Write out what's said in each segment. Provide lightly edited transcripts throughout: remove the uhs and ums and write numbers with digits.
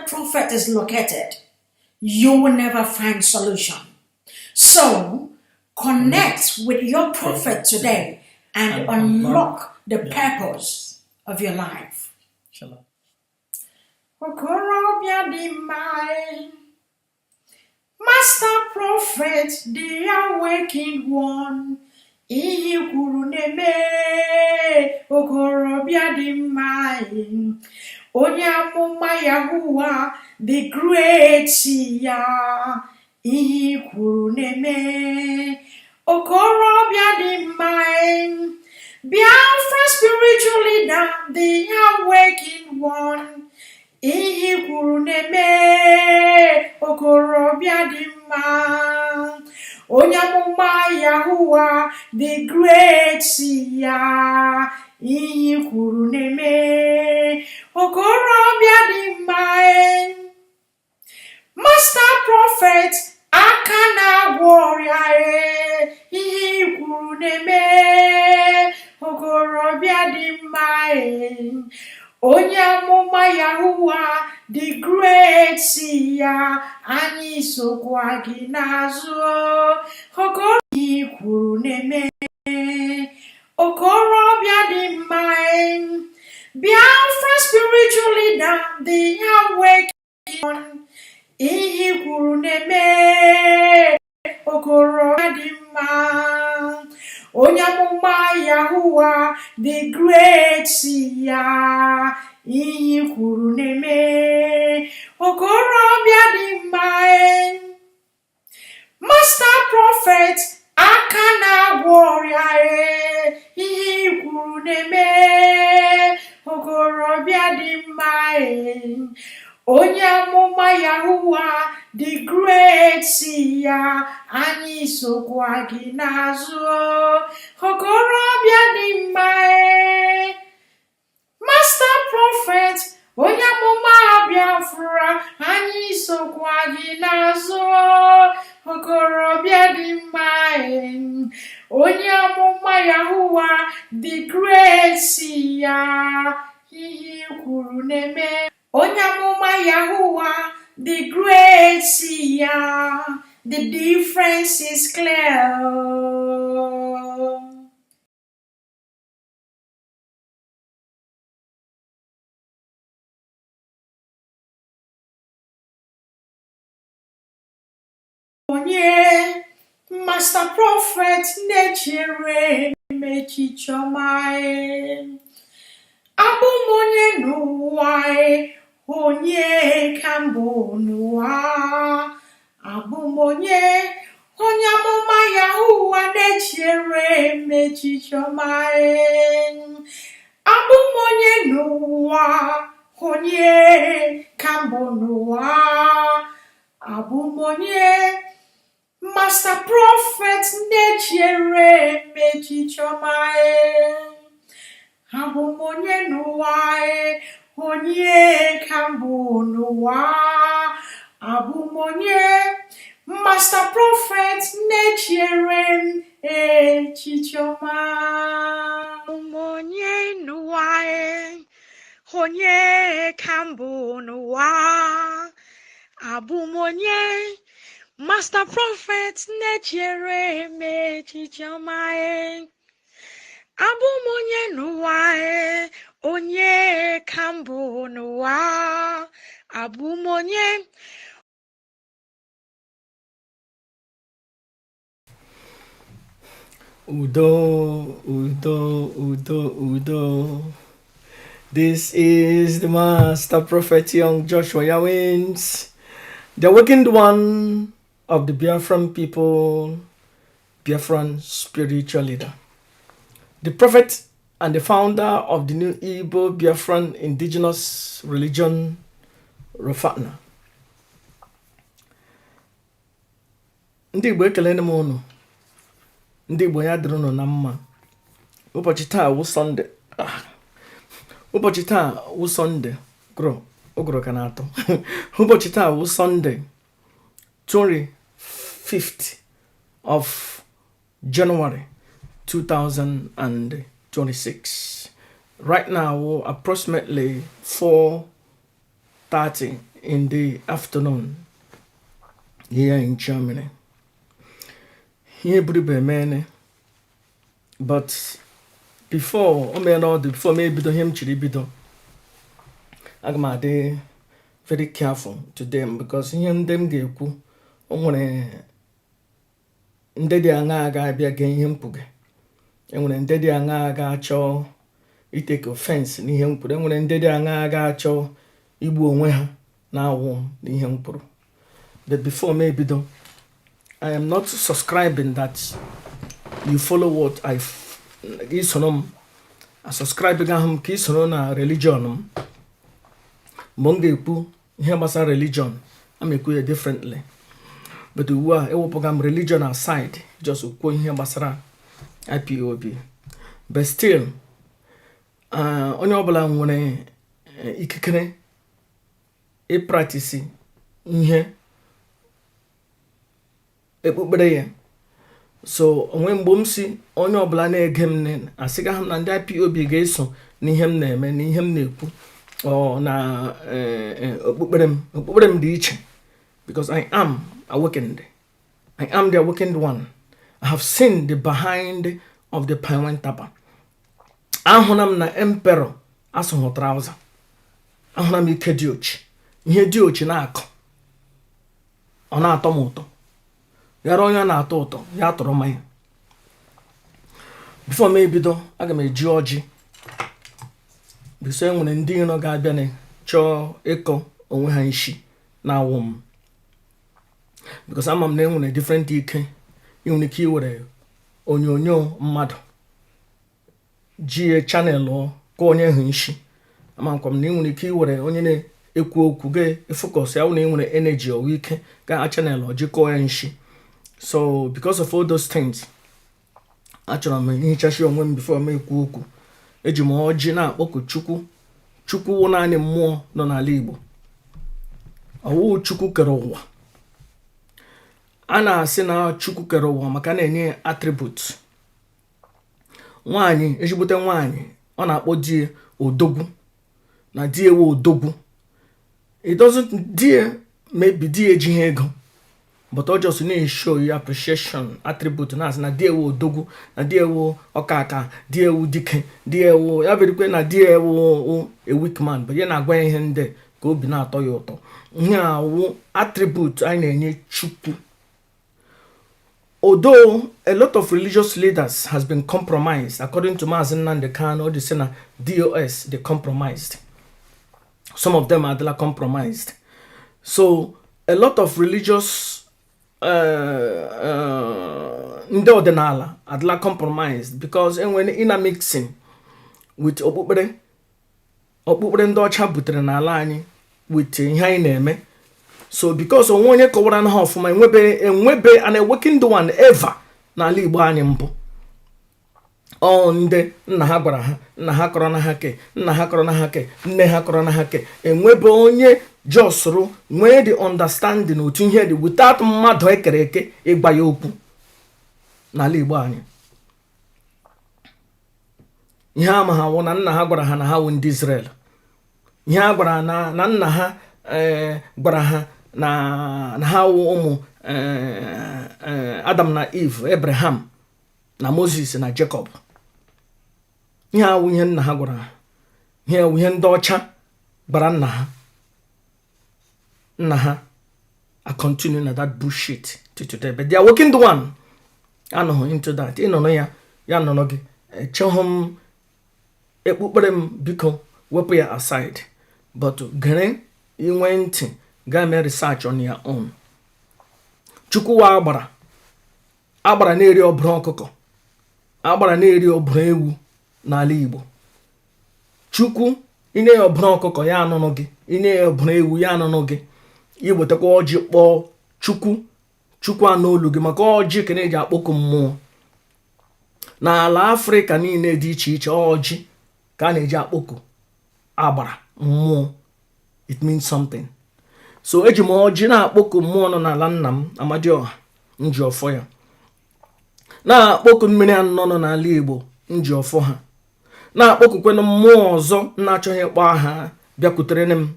prophet is located, you will never find solution. So, connect with your prophet today and unlock the purpose of your life. Shalom. Master prophet, the awakened one, Iyi kwuru neme, okorobịa dị mma, onye amụma Yahuwah, the great seer, Iyi kwuru neme, okorobịa dị mma, Biafra spiritual leader, the awakened one, Iyi kwuru neme, okorobịa dị mma, onye amụma Yahuwah, the great seer, Iyi kwuru neme, okorobịa dị mma. Master prophet, aka na-agwọ ọrịa, Iyi kwuru neme, okorobịa dị mma. Onye amụma Yahuwah, the great seer, anyị sokwa gị n'azụ, okorobịa kwuru neme, okorobịa dị mma. Biafra spiritual leader, the awakened one, Iyi kwuru neme, okorobịa dị mma. Onye amụma Yahuwah, the great seer, Iyi kwuru neme, okorobịa dị mma. Master prophet, aka na-agwọ ọrịa, Iyi kwuru neme, okorobịa dị mma. Onye amụma Yahuwah, the great seer, anyị sokwa gị n'azụ, okorobịa dị mma. Master prophet, onye amụma Biafra, anyị sokwa gị n'azụ, okorobịa dị mma. Onye amụma Yahuwah, the great seer, Iyi kwuru neme. Onye amụma Yahuwah, the great seer, the difference is clear. Onye master prophet na-echere echiche ọma, abụ m onye n'ụwa, onye ka mbụ n'ụwa, abụ m onye amụma Yahuwah na-echere echiche ọma, abụ m onye n'ụwa, onye ka mbụ n'ụwa, abụ m onye master prophet na-echere echiche ọma, abụ m onye n'ụwa, onye ka mbụ n'ụwa, abụ m onye master prophet na-echere echiche ọma. Abụ m onye n'ụwa, onye ka mbụ n'ụwa, abụ m onye master prophet na-echere echiche ọma. Abụ m onye n'ụwa, onye ka mbụ n'ụwa, abụ m onye. Udo, Udo, Udo, Udo. This is the Master Prophet Young Joshua Yawins, the awakened one of the Biafran people, Biafran spiritual leader, the prophet and the founder of the new Igbo Biafran indigenous religion, Rofana. Ndị Igbo ekelene m unu. Ndị Igbo ya dịrị unu na mma. Ụbọchị taa wụ Sunday. Ụbọchị taa wụ Sunday. Ogoro ka na-atọ. Ụbọchị taa wụ Sunday, 25th of January 2026. Right now, approximately 4:30 in the afternoon here in Germany. Here but before before maybe to him chiribido, I'm very careful to them because him them geku ndedi anga ga bia gen ihe mpuge enwere ndedi anga ga achọ itake offense n'ihe mkpụrụ enwere ndedi anga ga achọ igbu onwe ha na awụ n'ihe mkpụrụ. But before maybe though, I am not subscribing that you follow what I subscribe ga ka isoro na religion monge ekwu ihe gbasara religion am ekwu differently. But we are program religion aside, just going here basara IPOB. But still, onye ọbụla nwere ikikere practice ihe ekpukpere ya. So onwe mgbe m si onye ọbụla na-ege m asịga ha na ndị IPOB ga-eso n'ihe m na-eme n'ihe m na-ekwu na okpukpere m dị iche, because I am awakened. I am the awakened one. I have seen the behind of the Pawentapa. Ahunam na emperor asụhụ trouser. Ahunam ike dị ochi. Ihe dị ochi na-akọ. Ọ na-atọ m ụtọ. Yara onye na-atọ ụtọ, ya tụrụ mmanya. Before m ebido, aga m eji ọjị. Bisi enwere ndị iro ga-abịa na chọọ ịkọ onwe ha nshi na-awụ m. Because I'm na different ike inwere ike iwere onyonyo mmadụ ji channel ka onye hụ nshi. Amakwa m na inwere ike iwere onye na-ekwu okwu ga-efocus ya na enwere energy or ike ga channel jikọ ya nshi. So because of all those things, achọrọ m ihichashi onwe m before m ekwu okwu. Eji m ọjị na-akpọku Chukwu wụ naanị mmụọ nọ n'ala Igbo. Ọwụ Chukwu kere ụwa. A na-asị na Chukwu kere ụwa maka na-enye attributes. Nwaanyị, ejibute nwaanyị, ọ na-akpọ die odogwu na die ewe odogwu. It doesn't die maybe die ejighị ego, but ọ just na-show you appreciation attribute na-asị na die ewe odogwu na die ewe ọkaka, die ewe dike, die ewe ya berikwe na die ewe a weak man, but ya na-agwa ihe ndị ka obi na-atọ ya ụtọ. Ihe awụ attribute anyị na-enye Chukwu. Although a lot of religious leaders has been compromised, according to Mazi Nnamdi Kanu, they say na DOS, they compromised. Some of them are compromised. So a lot of religious ndị ọdịnala are compromised because when in mixing with okpukpere ndị ọcha butere n'ala anyị with ihe anyị na-eme. So because onwe onye kọwara na ha ọfụma enwebe an awakened one ever n'ala Igbo anyị mbụ. Ndị nna ha gwara ha, nna ha kọrọ na ha ke, nna ha kọrọ na ha ke, nne ha kọrọ na ha ke. Enwebe onye josru nwee the understanding otu ihe dị without mmadụ ekere eke ịgba ya okwu n'ala Igbo anyị. Ihe ama ha wụ na nna ha gwara ha na ha wụ ndị Israel. Ihe a gwara na nna ha gwara ha na ha wụ ụmụ Adam na Eve, Abraham na Moses na Jacob. Ihe awụ ihe nna ha gwara ha. Ihe awụ ihe ndị ọcha gbara nna ha. Nna ha are continuing that bullshit to today, but they are working the one. I know into that. You know ya no gị chọhụm ekpukpere m biko wepụ ya aside, but gere inwe ntị ga mee research on your own. Chukwu wa agbara na-eri ọbụrụ ọkụkọ, agbara na-eri ọbụrụ ewu n'ala Igbo. Chukwu ine ya ọbụrụ ọkụkọ ya anụnụ gị, ine ya ọbụrụ ewu ya anụnụ gị. Iwetakwa ọjị kpọọ Chukwu anụ olu gị, maka ọjị ka na-eji akpọku mmụọ. N'ala Afrịka niile dị iche iche ọjị ka a na-eji akpọku agbara mmụọ. It means something. So eji m ọjị na-akpọku mmụọ nọ n'ala nna m Amadioha nji ọfọ ya, na-akpọku mmiri anọ nọ n'ala Igbo nji ọfọ ha, na-akpọkukwe na mmụọ ọzọ na-achọghị ịkpọ aha bịakwutere m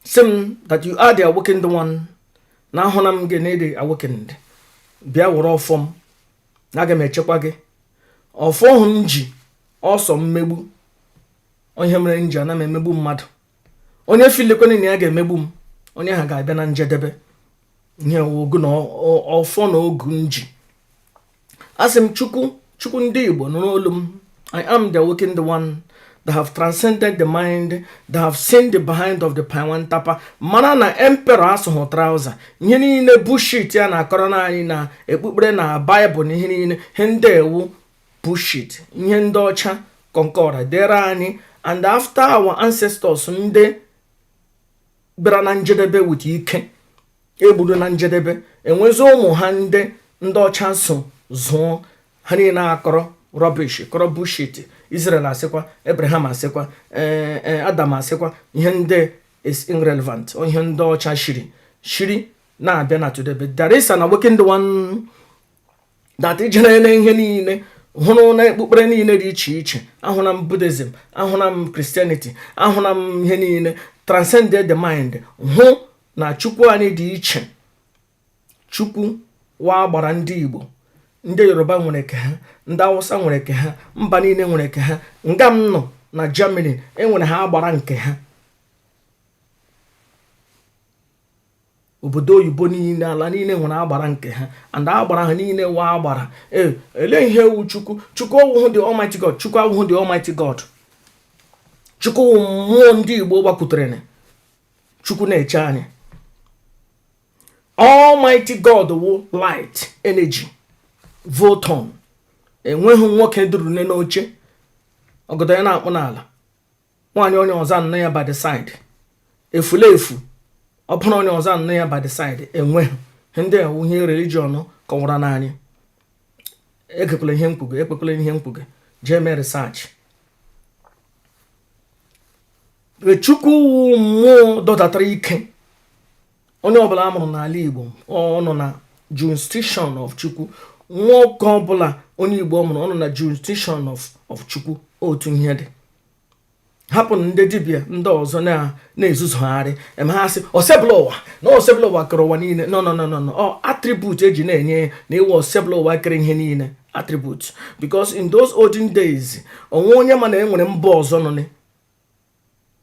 Sim that you are the awakened one. Na honam genede awakened. Bia woro form. Na ga mechekwa gị. Ofo hunji also mmegbu. Onye mere nji ana mmegbu mmadụ. Onye filekwane na ya ga-emegbu m. Onye ha ga-abịa na njedebe. Ihe ogu na ofo na ogu nji. Asim Chukwu ndị Igbo nụrụ olu m. I am the awakened one that have transcended the mind, that have seen the behind of the Paiwan Tapa. Mana na emperor asụhụ trouser. Ihe niile bullshit ya na-akọrọ na anyị na ekpukpere na Bible na ihe niile. Ihe ndị ewu bullshit. Ihe ndị ọcha concord dere anyị. And after our ancestors ndị bịara na njedebe with ike egburu na njedebe enwezi ụmụ ha ndị ọcha so zụọ ha niile akọrọ rubbish kọrọ bullshit. Israel asịkwa, Abraham asịkwa, Adam asịkwa, ihe ndị is irrelevant. Ihe ndị ọcha shiri na-abịa na today. There is an awakened one that ijere ihe niile hụrụ na ekpukpere niile dị iche iche. Ahụna m Buddhism, ahụna m Christianity, ahụna m ihe niile transcended the mind. Hụ na Chukwu anyị dị iche. Chukwu wa gbara ndị Igbo, ndị Yoruba nwere ke ha, ndị Hausa nwere ke ha, mba niile nwere ke ha. Nga m nọ na Germany enwere ha agbara nke ha. Obodo oyibo niile ala niile nwere agbara nke ha. And agbara ha niile wa agbara. Ele ihe wu Chukwu. Chukwu awụhụ the Almighty God. Chukwu awụhụ the Almighty God. Chukwu mmụọ ndị Igbo gbakwutere. Chukwu na-eche anyị. Almighty God wu light, energy, voton. Enweghị nwoke duru n'oche. Ogodo ya na-akpụ n'ala. Nwaanyị onye ọzọ nọ ya by the side. Efulefu. Ọ bụrụ onye ọzọ nọ ya by the side. Enweghị. Ndị ewu ihe religion kọwara n'anyị. Ekekwala ihe mkpuge. Ekpekwala ihe mkpuge. Jee mee research. Chukwu mmụọ dọtatara ike. Onye ọbụla amụrụ n'ala Igbo ọ nọ na jurisdiction of Chukwu. Nwoke ọbụla onye Igbo ọmụrụ ọ nọ na jurisdiction of Chukwu. Otu ihe dị. Hapụ ndị dibịa ndị ọzọ na-ezuzugharị. Ha sị osebụla ụwa na osebụla ụwa kere ụwa niile. No. Attribute eji na-enye na iwe osebụla ụwa kere ihe niile. Attribute. Because in those olden days onwe onye ma na enwere mba ọzọ nọ ne.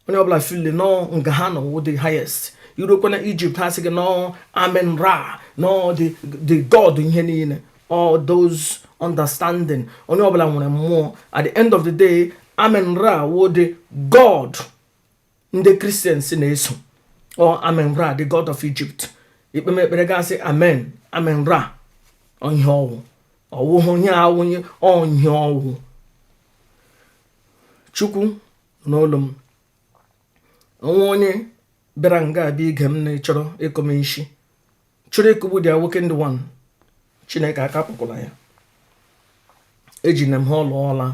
Onye ọbụla fili no nga ha nọ the highest. Europe na Egypt ha sị gị no Amen Ra. No the God ihe niile. All those understanding. Onye ọbụla nwere mmụọ. At the end of the day Amen Ra wo the God ndị Christians na-eso. Or Amen Ra the God of Egypt. Ikpe mekpere gasị Amen Ra. Onye ọwụ. Ọwụ onye awụnye onye ọwụ. Chukwu n'olu m. Onwe onye bịara nga abịa ige m na chọrọ ịkọme isi. Chọrọ ịkụgbu the awakened one. Chineke akapụkwala ya. Ejina m ha ọla.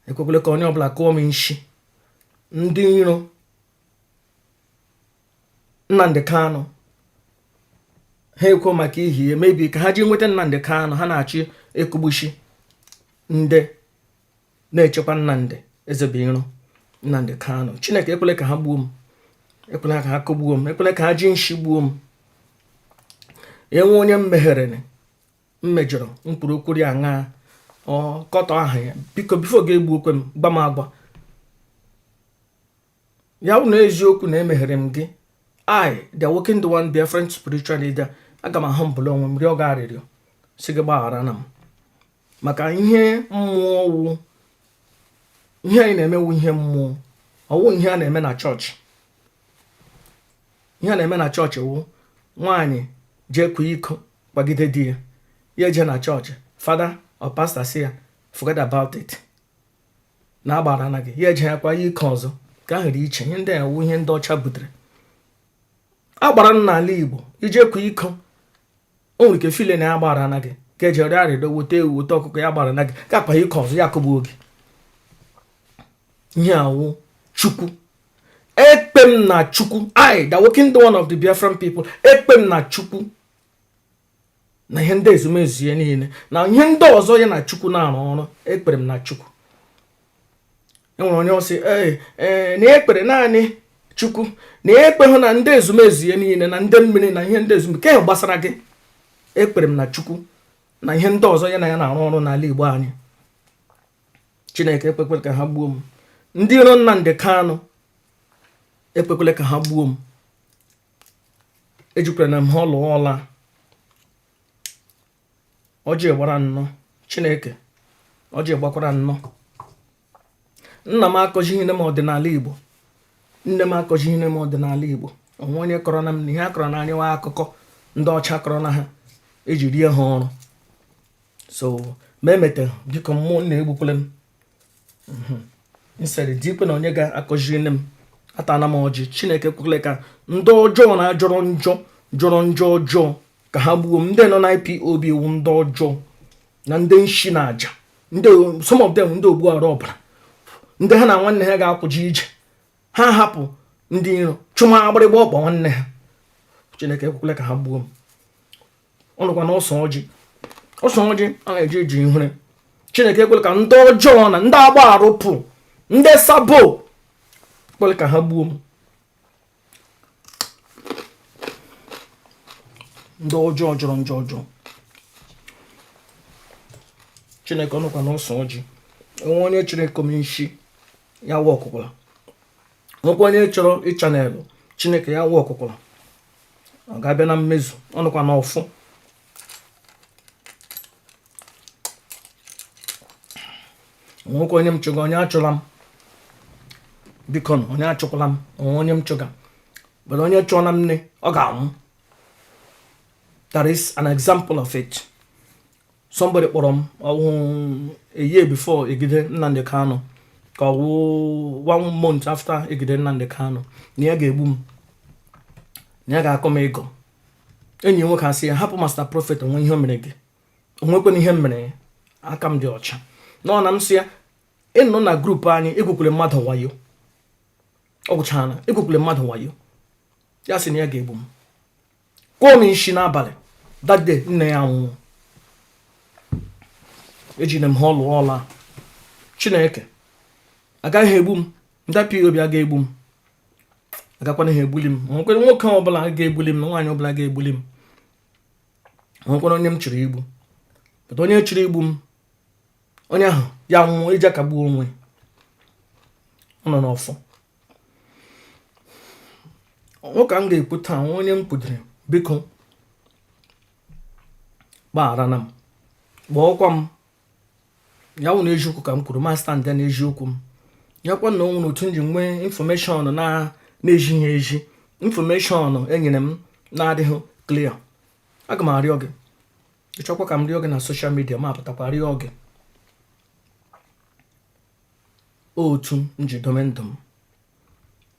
Ekwekwele ka onye ọbụla kụọ m isi. Ndị iro Nnamdi Kanu ha ekwo maka ihie maybe ka ha ji nweta Nnamdi Kanu ha na-achị ekugbushi ndị na-echekwa Nnamdi Ezebiro Nnamdi Kanu. Chineke ekwele ka ha gbuo m. Ekwele ka ha kụgbuo m. Ekwele ka ha ji nshi gbuo m. Enwe onye mmejọrọ mkpụrụ okwu ya aṅa kọtọ aha ya. Biko bifo ga-egbu okwe m gba m agba. Ya bụ na eziokwu na emeghere m gị. I, the awakened one, be a friend spiritual leader. Aga m ahụmbụla onwe m rịọ gị arịrịọ. Sị gị gbaghara na m. Maka ihe mmụọ wụ. Ihe anyị na-emewu ihe mmụọ. Ọwụ ihe a na-eme na chọọchị. Ihe a na-eme na chọọchị wụ nwaanyị jee kwa iko gbagide di ya. Ya eje na chọọchị. Father or pastor say ya forget about it. Na agbara na gị. Ya eje ya kwa iko ọzọ. Ka ahụ dị iche. Ihe ndị a wụ ihe ndị ọcha butere. Agbara n'ala Igbo ije kwa iko. O nwere ike file na agbara na gị. Ka eje rịọ arịrịọ wote ewu wote ọkụkọ ya gbara na gị. Ka kwa iko ọzọ ya kụgbuo gị. Ihe awụ Chukwu. Ekpem na Chukwu. I, the awakened one of the Biafran people. Ekpem na Chukwu. Na ihe ndị ezumezu ya niile. Na ihe ndị ọzọ ya na Chukwu na-arụ ọrụ. Ekpere m na Chukwu. Enwere onye ọsị na ekpere naanị chukwu na ekpe hụ na ndị ezumezu ya niile na ndị mmiri na ihe ndị ezumezu ke gbasara gị. Ekpere m na chukwu na ihe ndị ọzọ ya na ya na-arụ ọrụ n'ala Igbo anyị. Chineke ekpekwele ka ha gbuo m. Ndị iro Nnamdi Kanu ekpekwele ka ha gbuo m. Ejukwere na m ha lụọ ọla. Ọjị gbara nnọọ. Chineke ọjị gbakwara nnọọ. Nna m akọji ihe m ọdịnala Igbo. Nne m akọji ihe m ọdịnala Igbo. Onwe onye kọrọ na m na ihe akọrọ n'anya nwa akụkọ ndị ọcha kọrọ na ha eji rie ha ọrụ. So ma emete biko mmụọ na-egbukwele m. Nsere dikwe na onye ga-akọji nne m atana m ọjị. Chineke kwukwele ka ndị ọjọọ na jọrọ njọ ọjọọ ka ha gbuo m. Ndị nọ na IPOB wu ndị ọjọọ na ndị nshi na aja. Some of them ndị ogbu arụ ọbara. Ndị ha na nwanne ha ga-akwụji ije. Ha hapụ ndị iro chụma agbịrịgba ọkpọ nwanne ha. Chineke ekwukwele ka ha gbuo m. Ọnụkwa na ọsọ ọjị a na-eji eji ihure. Chineke ekwele ka ndị ọjọọ na ndị agba arụpụ ndị sabo kwele ka ha gbuo m. Ndị ọjọọ jọrọ njọ ọjọọ. Chineke ọnụkwa na ọsọ ọjị. Onwe onye Chineke m nshi ya wụ ọkụkwala. Nwekwa onye chọrọ ịchanelụ Chineke ya wụ ọkụkwala. Ọ ga-abịa na mmezu. Ọnụkwa na ọfụ. Nwekwa onye m chọga onye achọla m. Biko na onye achọkwala m. Onye m chọga. But onye chọọ m nne ọ ga-anwụ. That is an example of it. Somebody kpọrọ m a year before egide Nnamdi Kanu ka ọ wụ 1 month after egide Nnamdi Kanu na ya ga-egbu m na ya ga-akọ m ego. Enyi nwoke asị ya hapụ Master Prophet onwe ihe o mere gị. Onwekwana ihe m mere aka m dị ọcha. Nọ na m sị ya ịnọ na grup anyị egwukwule mmadụ wayo. Ọ gwụchana egwukwule mmadụ wayo. Ya sị na ya ga-egbu m. Kwụọ m nshi n'abalị. That day nne ya nwụọ. Ejina m ha lụọ ọla. Chineke agaghị egbu m. Ndị POB agaghị egbu m. Agakwana ha egbuli m. Onwekwara nwoke ọbụla ga-egbuli m na nwaanyị ọbụla ga-egbuli m. Onwekwara onye m chọrọ igbu. But onye chọrọ igbu m onye ahụ ya nwụọ iji akagbuo onwe. Ọ nọ n'ọfọ. Nwoke m ga-ekwu taa onye m kwudere biko gbaghara na m. Gbọọkwa m. Ya wụ na eziokwu ka m kwuru ma stand na eziokwu m. Ya kwa na onwe otu nji nwee information na-ejighị eji. Information enyere m na-adịghị clear. Aga m arịọ gị. Ịchọkwa ka m rịọ gị na social media ma apụtakwa rịọ gị. Otu nji dome ndụ m.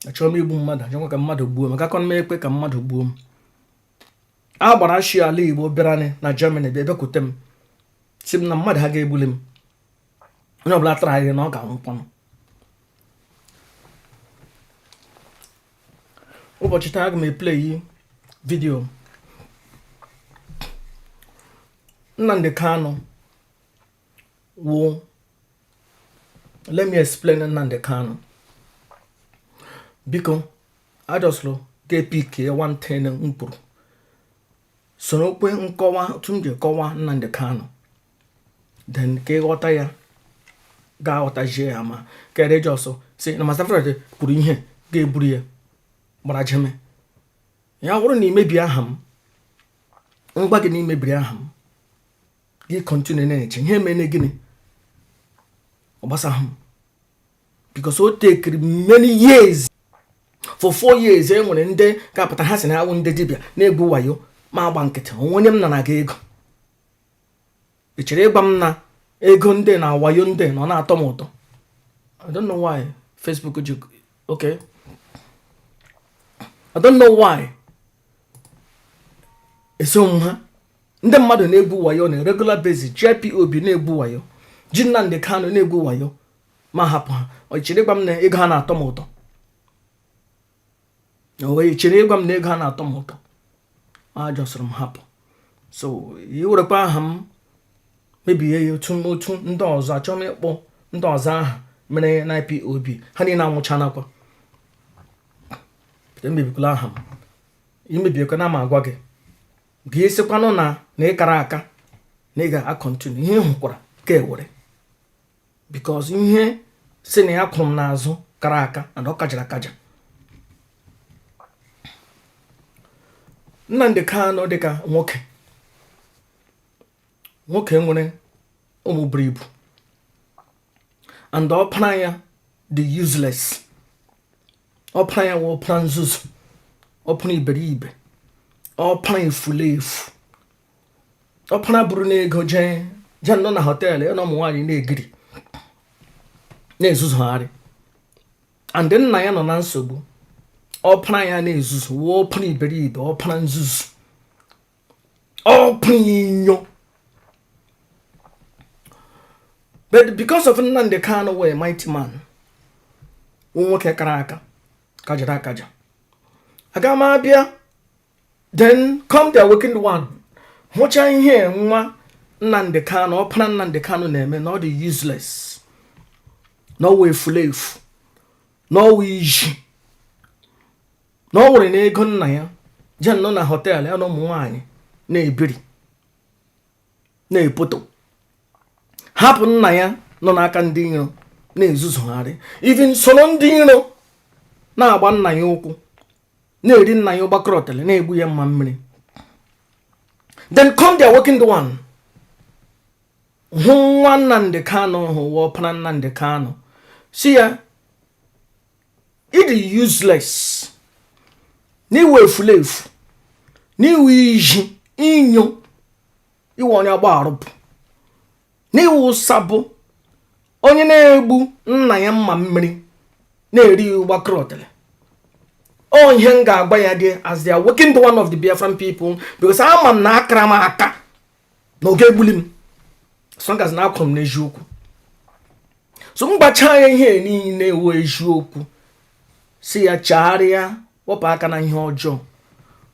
Achọrọ m igbu mmadụ. Achọkwa ka mmadụ gbuo m. Agakọ m ekpe ka mmadụ gbuo m. A gbara shi ala Igbo bịara na Germany bịakwute m. Si m na mmadụ ha ga-egbuli m. Onye ọbụla tara anyị na ọ ga-anwụkwanụ. Ụbọchị taa aga m eplay video Nnamdi Kanu wụ. Let me explain Nnamdi Kanu. Biko ajọsụrụ ga-epike one thing mkpụrụ. Soro kwe nkọwa otu m ji kọwa Nnamdi Kanu. Then ka ịghọta ya ga-aghọtajie ya ma kere jọsọ si na Master Prophet kwuru ihe ga-eburu ya gbara jeme. Ya wụrụ na imebi aha m. Ngwa gị na imebiri aha m. Gị continue na-eche ihe mene gịnị. Ọ gbasaghị m. Because o take many years. For 4 years enwere ndị ga-apụta ha si na awụ ndị dibịa na-egwu wayo ma agba nkịtị. Onye m na-aga ego. Ị chere ịgwa m na ego ndị na wayo ndị nọ na-atọ m ụtọ. I don't know why Facebook ji okay. I don't know why. Eso m ha. Ndị mmadụ na-egwu wayo na regular basis. JPOB na-egwu wayo. Ji Nnamdi Kanu na-egwu wayo ma hapụ ha. Ọ chere ịgwa m na ego ha na-atọ m ụtọ. O chere ịgwa m na ego ha na-atọ m ụtọ. Ajọsịrị m hapụ. So iwerekwa aha m mebie ya otu ndị ọzọ. Achọrọ m ịkpọ ndị ọzọ aha mere na IPOB ha niile anwụchanakwa. emebikula aha m imebiekwana ma agwa gị ga-esikwanụ na ịkara aka na ị ga-akọntinu ihe hụkwara ka ewere because ihe si na ya kwụrụ m n'azụ kara aka and ọ kajara akaja. Nnamdi Kanu dịka nwoke nwere ụmụ buru ibu and ọpara ya dị useless. Ọpara ya wụ ọpara nzuzu, ọpara iberibe, ọpara efulefu, ọpara buru n'ego jee nọ na họteelụ na ụmụ nwaanyị na-egiri na-ezuzugharị and nna ya nọ na nsogbu. Ọpara ya na-ezuzu wụ ọpara iberibe, ọpara nzuzu, ọpara inyo. But because of Nnamdi Kanu were a mighty man, nwoke kara aka kajara akaja. Aga m abịa, then come the awakened one. Hụcha ihe nwa Nnamdi Kanu, ọpara Nnamdi Kanu na-eme na ọ dị useless, na ọ wụ efulefu, na ọ wụ iji, na ọ were n'ego nna ya je nọ na họteelụ ya na ụmụ nwaanyị na-ebiri na-epoto, hapụ nna ya nọ n'aka ndị iro na-ezuzugharị, even soro ndị iro na-agba nna ya ụkwụ, na-eri nna ya ụgbakọrọtele, na-egbu ya mma mmiri. Then come the awakened one. Hụ nwa Nnamdi Kanu hụ ọpara Nnamdi Kanu si ya ịdị useless, n'iwe efulefu, n'iwe iji inyo, iwe onye agba arụpụ, n'iwe ụsabụ, onye na-egbu nna ya mma mmiri, na-eri ụgbakọrọtele. Oh, ihe m ga-agba ya dị as the awakened one of the Biafran people, because ama m na akara m aka na oge egbuli m as long as na akwụrụ m n'eziokwu. So mgbacha ya ihe niile ewu eziokwu, si ya chagharịa, wepụ aka na ihe ọjọọ,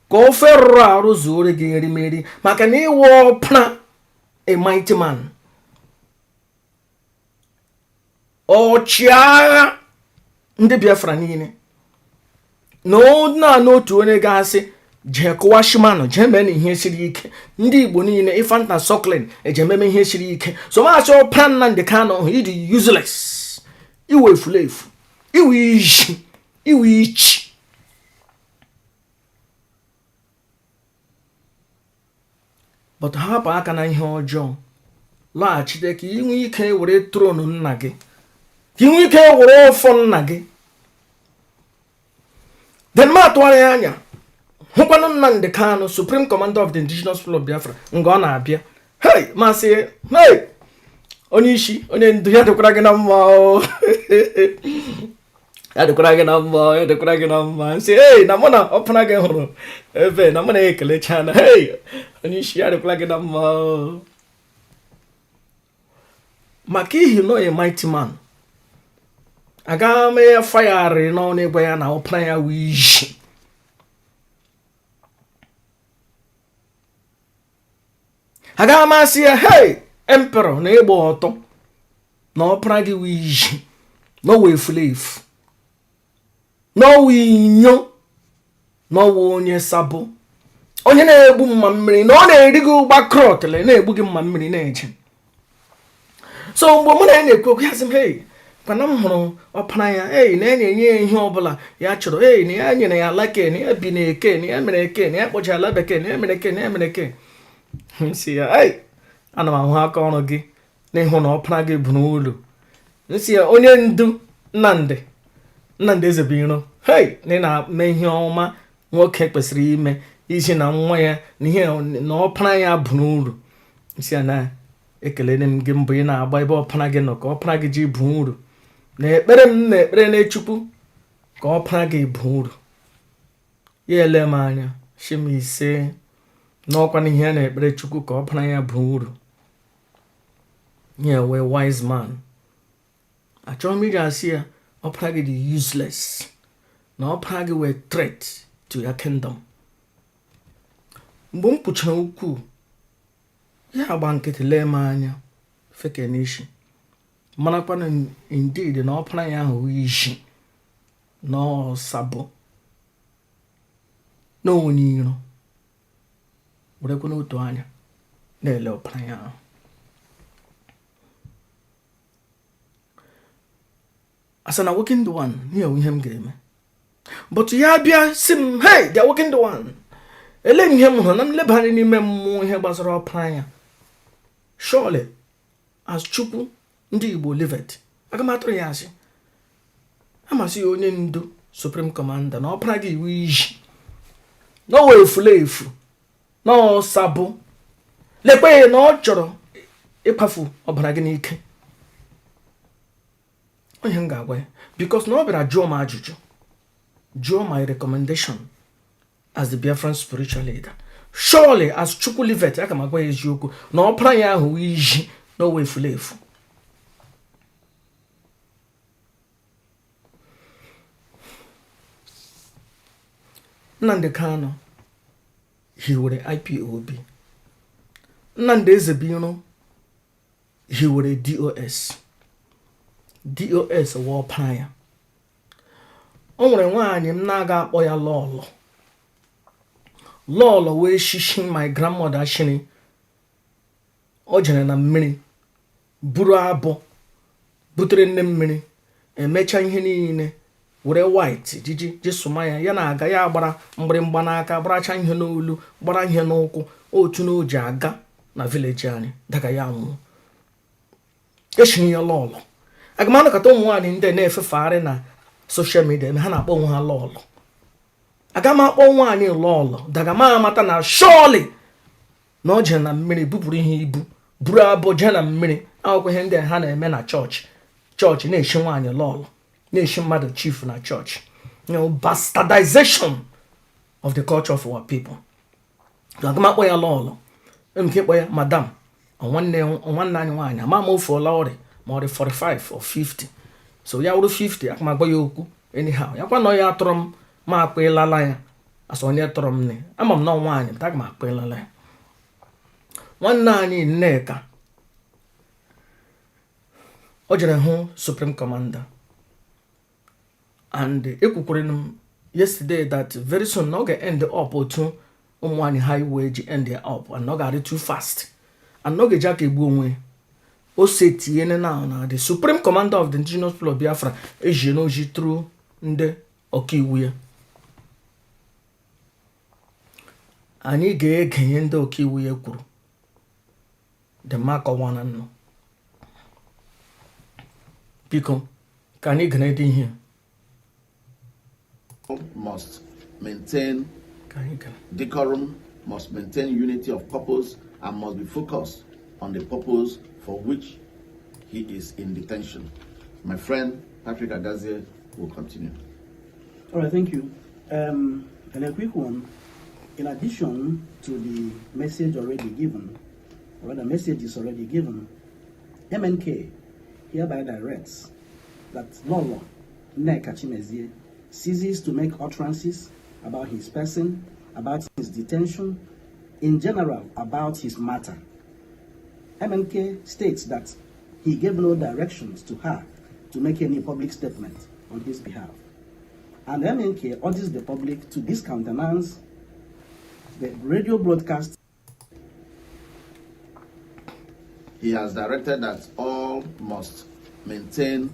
ka ofe rụrụ arụ zuore gị erimeri, maka na ịwụ ọpara a mighty man, ọchịagha ndị Biafra niile, na n'otu onye ga-asị jee kụwa shimanụ, jee mee na ihe siri ike. Ndị Igbo niile Ifanta Soklen eje meme ihe siri ike. So maasị ọpara Nnamdi Kanu hụ ịdị useless, iwe efulefu, iwe iji, iwe ichi. But hapụ aka na ihe ọjọọ, laghachite ka ị nwee ike were tronu nna gị, ka ị nwee ike were ọfọ nna gị. Then ma atụgharịa anya hụkwanụ Nnamdi Kanu, Supreme Commander of the Indigenous People of Biafra, nga ọ na-abịa. Hey, masị, hey, onye isi, onye ndu, ya dịkwara gị na mma, ya dịkwara gị na mma, ya dịkwara gị na mma. Nsị, hey, na mụ na ọpara gị hụrụ ebe na mụ na-ekelecha na, hey, onye isi, ya dịkwara gị na mma. Maka ihi nọ a mighty man, aga m ya fayarị n'ọnụ ịgwa ya na ọpara ya wụ iji. Aga m asị ya, hey, emperor na egbe ọtọ na ọpara gị wụ iji, na ọwụ efulefu, na ọwụ inyo, na ọwụ onye sabụ, onye na-egbu mma mmiri, na ọ na-eri gị ụgbakọrọtele, na-egbu gị mma mmiri na-eje. So mgbe mụ na ya na-ekwu okwu, ya sị m, hey, kwana m hụrụ ọpara ya, hey, na-enye ya ihe ọbụla ya chọrọ, hey, na ya nyere ya ala ke, na ya bi na eke, na ya mere eke, na ya kpọcha ala bekee, na ya mere eke, na ya mere eke. Nsị ya, hey, ana m ahụ aka ọrụ gị na ịhụ na ọpara gị bụ n'ụlọ. Nsị ya, onye ndu Nnamdi Ezebiro, hey, na ị na-eme ihe ọma nwoke kwesịrị ime iji na nwa ya na ihe na ọpara ya bụ n'ụlọ. Nsị ya, na ekelere m gị mbụ ị na-agba ebe ọpara gị nọ, ka ọpara gị ji bụ uru, na ekpere m na ekpere na-echukwu ka ọpara gị bụ uru. Ya ele m anya, shi m ise n'ọkwa n'ihe ya na-ekpere chukwu ka ọpara ya bụ uru. Ya wee wise man. Achọrọ m iji asị ya ọpara gị dị useless, na ọpara gị wee threat to your kingdom. Mgbe m kpuchara ukwu, ya agba nkịtị lee m anya feke n'ishi, marakwana indeed na ọpara ya ahụ iji na ọsabụ, no one were going to do anya na le opanya. As an working the one, here we him game. But ya bia sim, hey, they're working the one. Elem him on and leban any memo here was our opanya. Surely, as Chuku, indeed will live it. Agamatriasi. I must see you do Supreme Commander, no pragi wish. No way flavor, no sabo. Lepe no choro, epafu or braganike. Because nobody draw my juju. Draw my recommendation as the Biafran spiritual leader. Surely, as Chuku live it, I can make way is you. No prayer who is no way flavor. Nnamdi Kanu, he would a IPOB. Nnamdi Kanu, he would a DOS. DOS war prior. Only one in Naga or Lolo. Lolo, where she my grandmother shini. Ojan and mini. Burabo. Butterin them mini. And mechan henine. With a white, Gigi, just Sumaya, Yana, Gayabara, Mbrimbanaka, Brachan Henulu, Baran Henoko, O Tuno Jaga, na village journey, Dagayamu. Eshini Lolo. Agmano katon one in the nefe fare na social media, and Hana bon ha Lolo. Agama on one in Lolo, Dagama matana, surely. No jana mini bubri hibu, brabo jana mini, I'll go hand Hana and Mena church. Church nation one in Lolo. Nation mother chief in our church. Bastardization of the culture of our people. Agama boy Lolo. Keep boy madam. On 191, I'm more for Lord. More than 45 or 50. So ya uru 50 akma gba yoku anyhow. Ya kwa no ya trom ma pe lala as on ya trom ne. Amam no wan tak ma pe lala. Nnamdi Nneka. Ojere hu Supreme Commander. And ekukurenum yesterday that very soon no get end up otu umwani high wage end up and no get too fast. And no get jack egbu onwe. Oseti ene na the Supreme Commander of the Indigenous People of Biafra ejenoji through nde okiwu. Anyị ga-egenye ndị okiwu kwuru. The mark of one anọ. Biko, ka anyị gane dị ihe. Must maintain decorum, must maintain unity of purpose, and must be focused on the purpose for which he is in detention. My friend Patrick Agazie will continue. All right, thank you. And a quick one. In addition to the message already given, or the message is already given, MNK hereby directs that Lolo Nneka Chimezie ceases to make utterances about his person, about his detention, in general about his matter. MNK states that he gave no directions to her to make any public statement on his behalf. And MNK urges the public to discountenance the radio broadcast. He has directed that all must maintain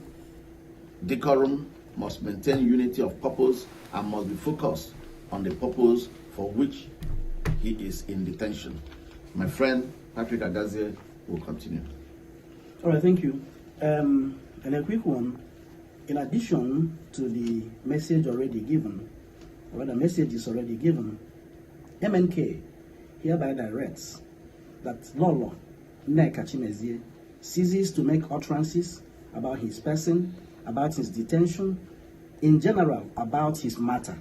decorum, must maintain unity of purpose, and must be focused on the purpose for which he is in detention. My friend Patrick Agazie will continue. All right, thank you. And a quick one. In addition to the message already given, or the message is already given, MNK hereby directs that Lolo Nneka Chimezie ceases to make utterances about his person, about his detention, in general about his matter.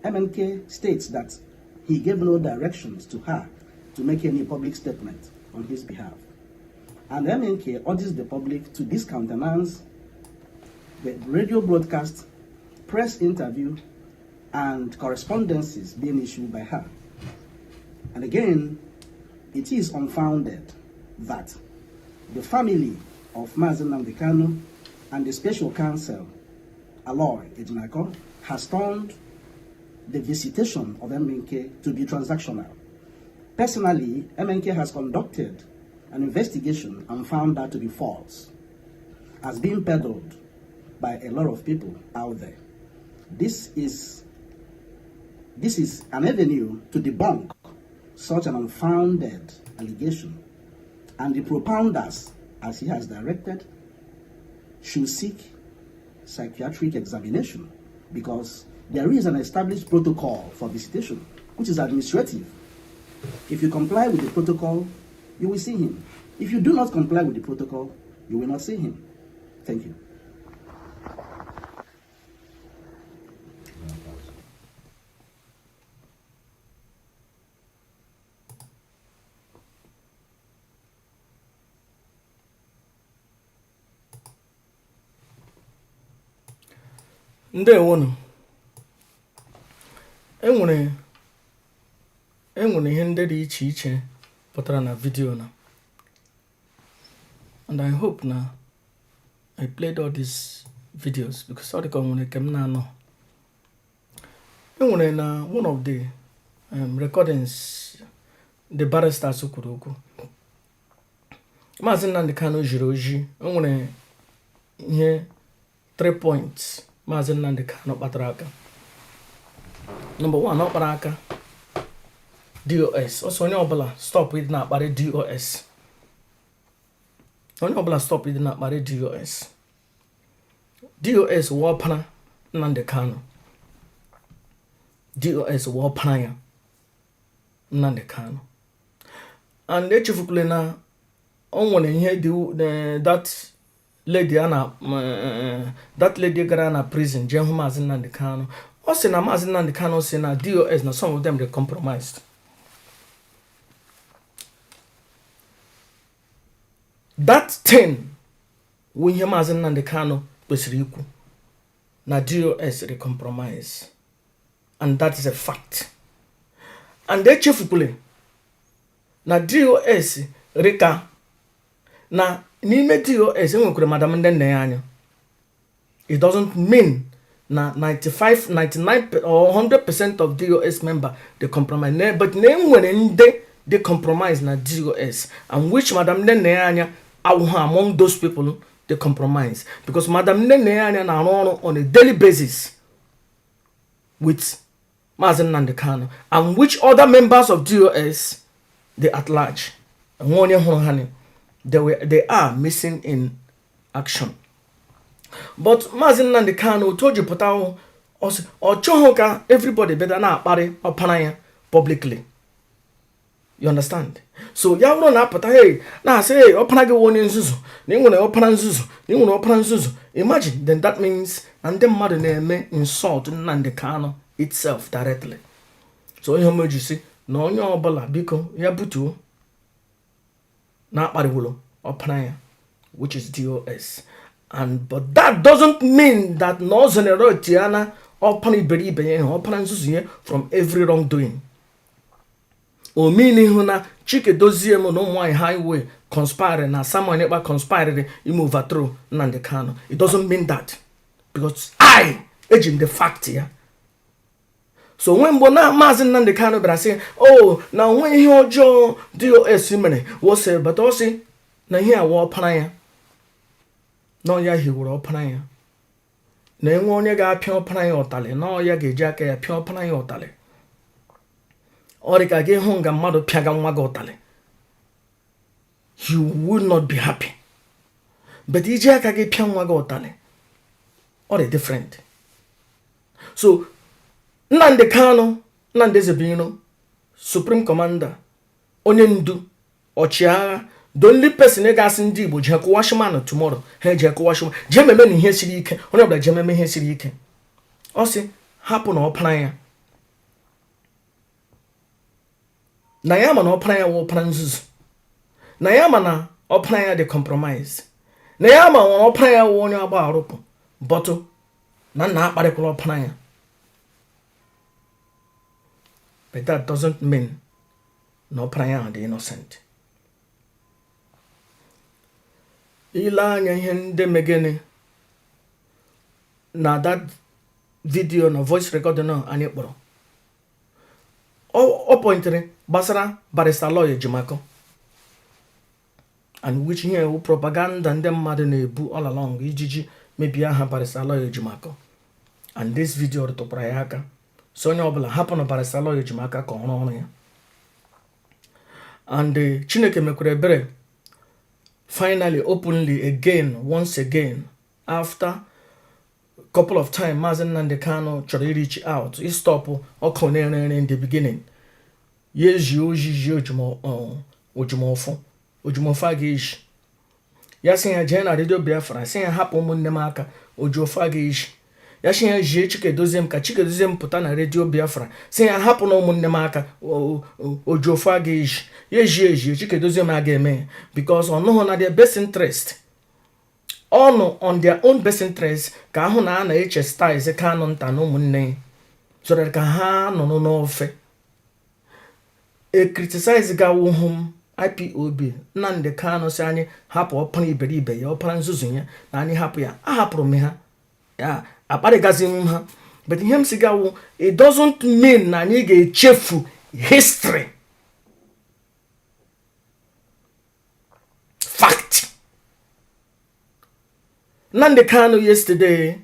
MNK states that he gave no directions to her to make any public statement on his behalf. And MNK urges the public to discountenance the radio broadcast, press interview, and correspondences being issued by her. And again, it is unfounded that the family of Mazi Nnamdi Kanu and the special counsel, Aloy Ejinako, has turned the visitation of MNK to be transactional. Personally, MNK has conducted an investigation and found that to be false, as being peddled by a lot of people out there. This is an avenue to debunk such an unfounded allegation, and the propounders, as he has directed, should seek psychiatric examination, because there is an established protocol for visitation, which is administrative. If you comply with the protocol, you will see him. If you do not comply with the protocol, you will not see him. Thank you. Ndewonu. Enwere ihe ndị dị iche iche pụtara na video na. And I hope na I played all these videos because all the nwere kem na no. Enwere na one of the recordings the barristers kwuru okwu. Mazi Nnamdi Kanu jiri oji. Enwere ihe 3 points Mazi Nnamdi Kanu kpatara aka. Number 1, ọ kpara aka DOS. Also onye ọbụla stop with na akpari DOS. Onye ọbụla stop with na akpari DOS. DOS wụ ọpara Nnamdi Kanu. DOS wụ ọpara ya Nnamdi Kanu. And echefukule na o nwere ihe dị that lady that lady gara na prison je hụ Mazi Nnamdi Kanu. O si na Mazi Nnamdi Kanu si na DOS na some of them they compromised. That thing when ihe Mazi Nnamdi Kanu kwesịrị ikwu na DOS they compromise, and that is a fact. And echefukule na DOS rika na n'ime DOS enwekwara madam ndị nne ya anya. It doesn't mean na 95, 99 or 100% of DOS member they compromise. But nwere ndị they compromise na DOS, and which madam ndị nne ya anya among those people they compromise, because madam ndị nne ya anya na-arụ ọrụ on a daily basis with Mazi Nnamdi Kanu, and which other members of DOS they at large. They are missing in action. But Mazi Nnamdi Kanu told you putao or chohoka everybody better na akpari opanaya publicly. You understand? So ya wuro na pata hey na say hey opanage woni nzuzu ni nwere opana nzuzu ni nwere opana nzuzu. Imagine, then that means and them mmadụ na-eme insult Nnamdi Kanu itself directly. So ihe meji si na onye ọbụla biko ya butuo na akpariwulo opanaya, which is DOS. But that doesn't mean that no generatiana opani beribe opana nzuzu from every wrongdoing. O meaning huna chike dozie mo no one highway conspire na someone eba conspire im overthrow Nnamdi Kanu. It doesn't mean that, because I aging the fact here. So when bona Mazi Nnamdi Kanu bra say, oh na when ihe ojo DOS mere was say, but also na here wa opana no ya hiwuru opana ya na enwe onye ga-apịa opana ya ụtalị na ya ga-eji aka ya pịa opana ya ụtalị. Ọ dị ka gị hụ nga mmadụ pịaga nwa gị ụtalị, you will not be happy. But iji aka gị pịa nwa gị ụtalị, ọ dị different. So Nnamdi Kanu, Nnamdi Zebino, Supreme Commander, onye ndu, ọchịagha, the only person who gas in Igbo je kwashman tomorrow. He je kwashman. Je meme ni ihe siri ike. Onye obla je meme ihe siri ike. O si hapụ na opana ya. Na ya ma na opana ya wo opana nzuzu. Na ya ma na opana ya de compromise. Na ya ma na opana ya wo onye agba arupu. But na akparekwala opana ya. But that doesn't mean na opana ya dị innocent. Ile anya ihe ndị megene na that video na voice recorder na anyị kpọrọ ọ pointere gbasara barrister Lolo Ejimako, and which here propaganda ndị mmadụ na-ebu all along ijiji mebie aha barrister Lolo Ejimako, and this video rụtụkwara ya aka. So onye ọbụla hapụ na barrister Lolo Ejimako ka ọrụ ọrụ ya. And Chineke mekwere ebere finally openly again, once again, after a couple of times Mazi Nnamdi Kanu chọrọ reach out, he stop ọkụ na-ere in the beginning. Yeji ojiji ojumofo aga ishi. Ya sị ya jee na Radio Biafra, sị ya hapụ ụmụnne m aka, ojumofo aga ishi. Ya sị ya jee Chikedoziem ka Chikedoziem pụta na Radio Biafra, sị ya hapụ na ụmụnne m aka, ojumofo aga ishi. Yeji Chikedoziem aga eme, because ọnụhụ na their best interest. On their own best interest ka ahụ na a na-echestaize Kanu nta na ụmụnne so that ka ha nọ n'ofe. Criticize gawuhum IPOB Nnamdi Kanu si anyị hapụ ọpara iberibe ya, ọpara nzuzu ya, na anyị hapụ ya. Ahapụrụ m ha ya, akparịgazi m ha. But ihe m si gawu, it doesn't mean na anyị ga-echefu history. Fact. Nnamdi Kanu yesterday,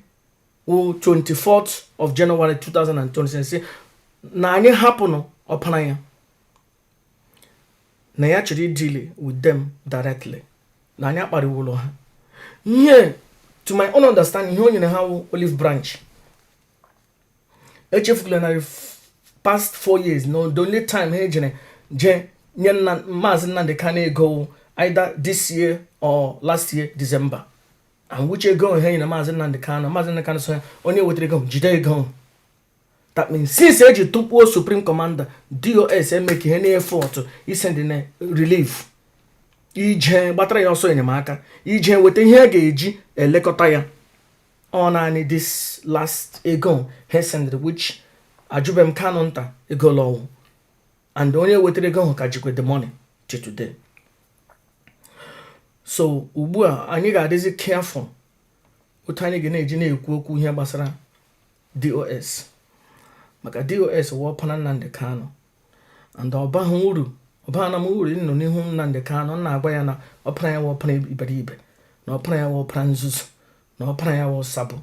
24th of January 2020, na anyị hapụ no ọpara ya. Na ya chiri deal with them directly. Na anya kpariwolo ha. Here, to my own understanding, here na ha olive branch. Echefukule na past 4 years, no, the only time he je Mazi Nnamdi Kanu go either this year or last year December. And which go here na Mazi Nnamdi Kanu so only wetre go jide go. That means since Eji Tupu Supreme Commander, DOS make any effort to send in relief. Ije batara ya ọsọ enyemaka. Ije wete ihe ga-eji elekọta ya. On any this last ago, he sent which Ajubem Kanu nta ego law. And only wetere ego ka jikwe the money till today. So ugbu a anyị ga-adịzi careful. Otu anyị ga-eji na-ekwu okwu ihe gbasara DOS. Maka DOS wọpana Nnamdi Kanu, and ọba na m uru nọ n'ihu Nnamdi Kanu na-agwa ya na ọpara ya wọpana iberibe, na ọpara ya wọpara nzuzu, na ọpara ya wọsabụ.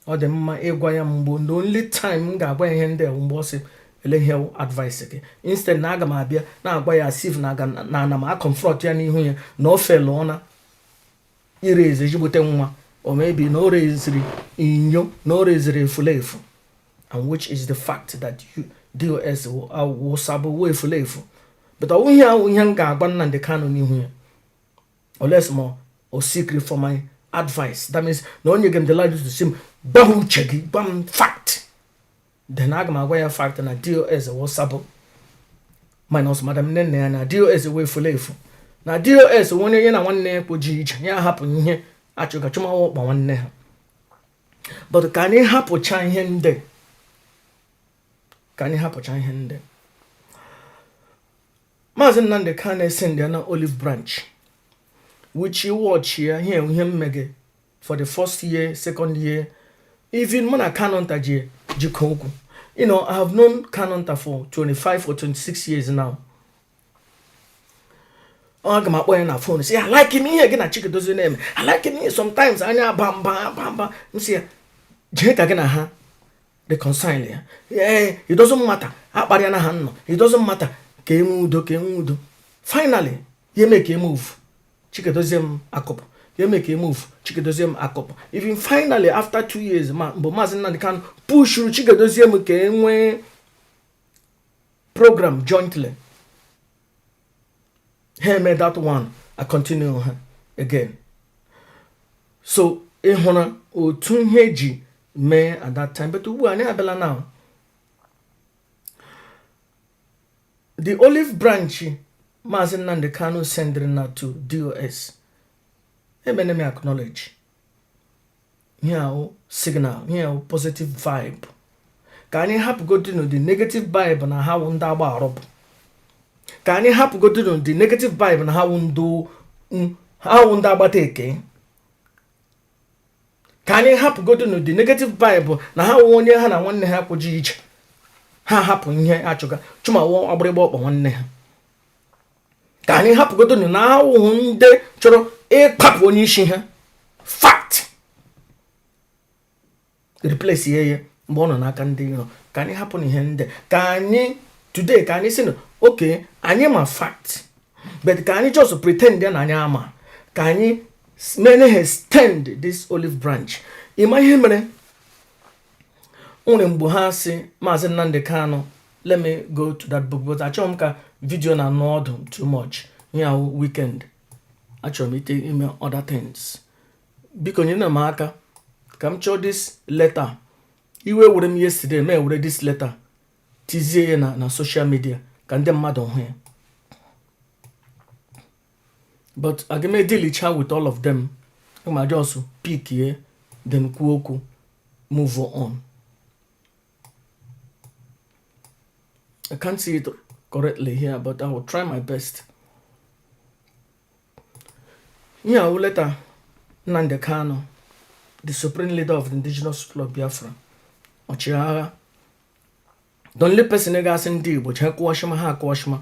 Ọ dị mma ịgwa ya mgbe the only time m ga-agwa ya ihe ndị mgbe ọsị ele ihe advice gị. Instead na aga m abịa na-agwa ya asif na ana m confront ya n'ihu ya na o felu ọna ireze jigbote nwa, or maybe na o reziri inyo, na o reziri efulefu. And which is the fact that DOS will sabo way for life. But I won't hear young Gabon the Kanu new or less more or secret for my advice. That means no one you can delight to sim bam cheggy bam fact. Then Agama way fact and a DOS was sabo minus Madam Nene and a DOS way for life. Now DOS one year and 1 neck would ya happen here at your Gachuma by 1 neck. But can it happen China day? Can you help a China? Mazi Nnamdi Kanu send an olive branch, which you watch here with him mege for the first year, second year, even Mona Kanonta Jikoku. You know, I have known Kanonta for 25 or 26 years now. I got my boy on the phone. Say, I like him here again. I check those name. I like him here sometimes. I know bam. You see, Jake again, reconcile. Yeah, it doesn't matter. It doesn't matter. Kemudo. Finally, you make a move. Chikedoziem akop. You make a move. Chikedoziem akop. Even finally, after 2 years, Mazi Nnamdi Kanu push through Chikedoziem ke program jointly. He made that one. I continue again. So, ehona otunheji me at that time, but who are now? The olive branch, Mazi Nnamdi Kanu sending now to DOS. Let me acknowledge. Here, signal, here, positive vibe. Can you help go to know the negative vibe and how unda barob? Can you help go to know the negative vibe and how undo unda bateke? Can you help go to know the negative vibe na how one year and 1 1/2 each? ha hapụ ihe achụga chụmawo agbịrịgba ọkpọ nwanne ha ka anyị hapụgodo na ahụhụ ndị chọrọ ịkpapụ onye isi ha fact replace ya mgbe ọ nọ n'aka ndị iro ka anyị hapụ na ihe ndị ka anyị today ka anyị sị na okay anyị ma fact but ka anyị just pretend ya na anyị ama ka anyị many extend this olive branch ịma ihe mere nwere mgbe ha sị Mazi Nnamdi Kanu let me go to that book but achọrọ m ka video na anụ ọdụ too much ihe ahụ weekend achọrọ m ite ime other things biko nyere m aka ka m chọọ this letter iwe were m yesterday ma were this letter tizie ya na social media ka ndị mmadụ hụ ya but aga m edilicha with all of them ma just pick ye then kwuo okwu move on. I can't see it correctly here, but I will try my best. Yeah, letter Nnamdi Kanu, the supreme leader of the indigenous people of Biafra. Ochiagha. The only person who has in deal, but Hakwashima Hakwashima.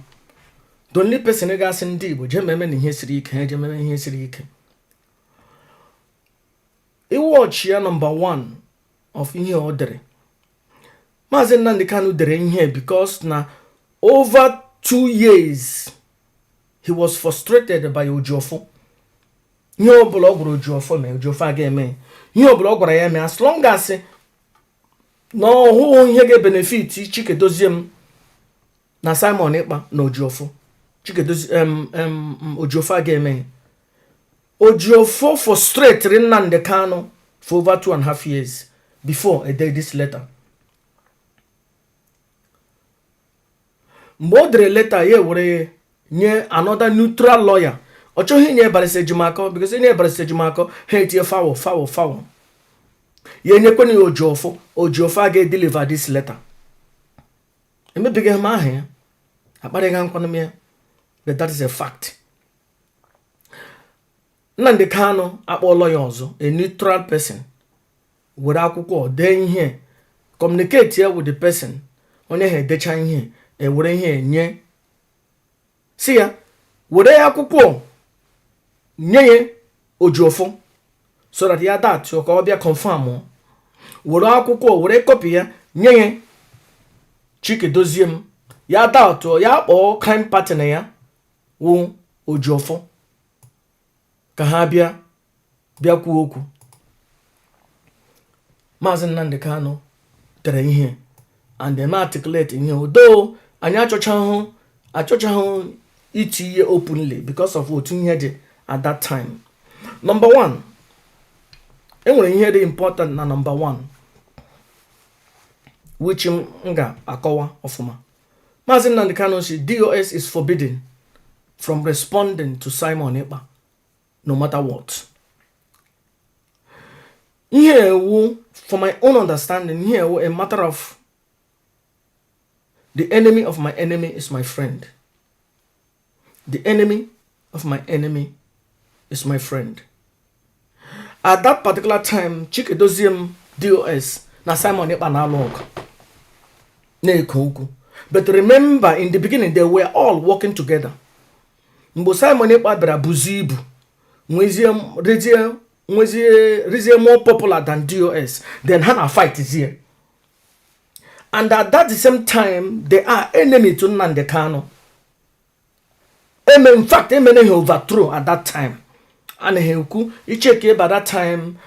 The only person who has in deal, but Jemen in history, Jemen in history. It was year number 1 of in your order. Mazi Nnamdi Kanu dere here because na over 2 years he was frustrated by Ojofo. Ihe obula ogwara Ojofo me Ojofo aga eme. Ihe obula ogwara ya me as long as no who ihe ga benefit Chikedoziem na Simon Ekpa na Ojofo. Chikedoziem Ojofo aga eme. Ojofo frustrated Nnamdi Kanu for over 2.5 years before I did this letter. Modre letter ye were nye another neutral lawyer. Ocho he nye Barrister Jumako because nye Barrister Jumako hate ye foul. Ye nye kweni Ojofo ge deliver this letter. Eme bige ma he. Apare gan kono me. But that is a fact. Nnamdi Kanu akpo lawyer ozo, a neutral person. Were akwukwo de ihe communicate here with the person. Onye he decha ihe. Were ihe nye si ya were akwụkwọ nye Ojofo so that ya that ka ọ bịa confirm were akwụkwọ were copy ya nye Chikedoziem ya that ya kpọọ crime partner ya wụ Ojofo ka ha bịa kwuo okwu. Mazi Nnamdi Kanu tere ihe and them articulate in here though anyị achọchahụ iti ihe openly because of otu ihe dị at that time. Number 1, enwere ihe dị important na number 1 which m ga-akọwa ọfụma. Mazi Nnamdi Kanu si DOS is forbidden from responding to Simon Ekpa no matter what. Ihe ewu for my own understanding ihe ewu a matter of the enemy of my enemy is my friend. The enemy of my enemy is my friend. At that particular time, Chikedoziem DOS na Simon Ekpa na log. But remember, in the beginning, they were all working together. Mbo Simon Ekpa bera buzibu. Rezie more popular than DOS. Then Hana fight is here. And at that same time, they are enemy to Nnamdi Kanu. In fact, he overthrew at that time. And he check by that time,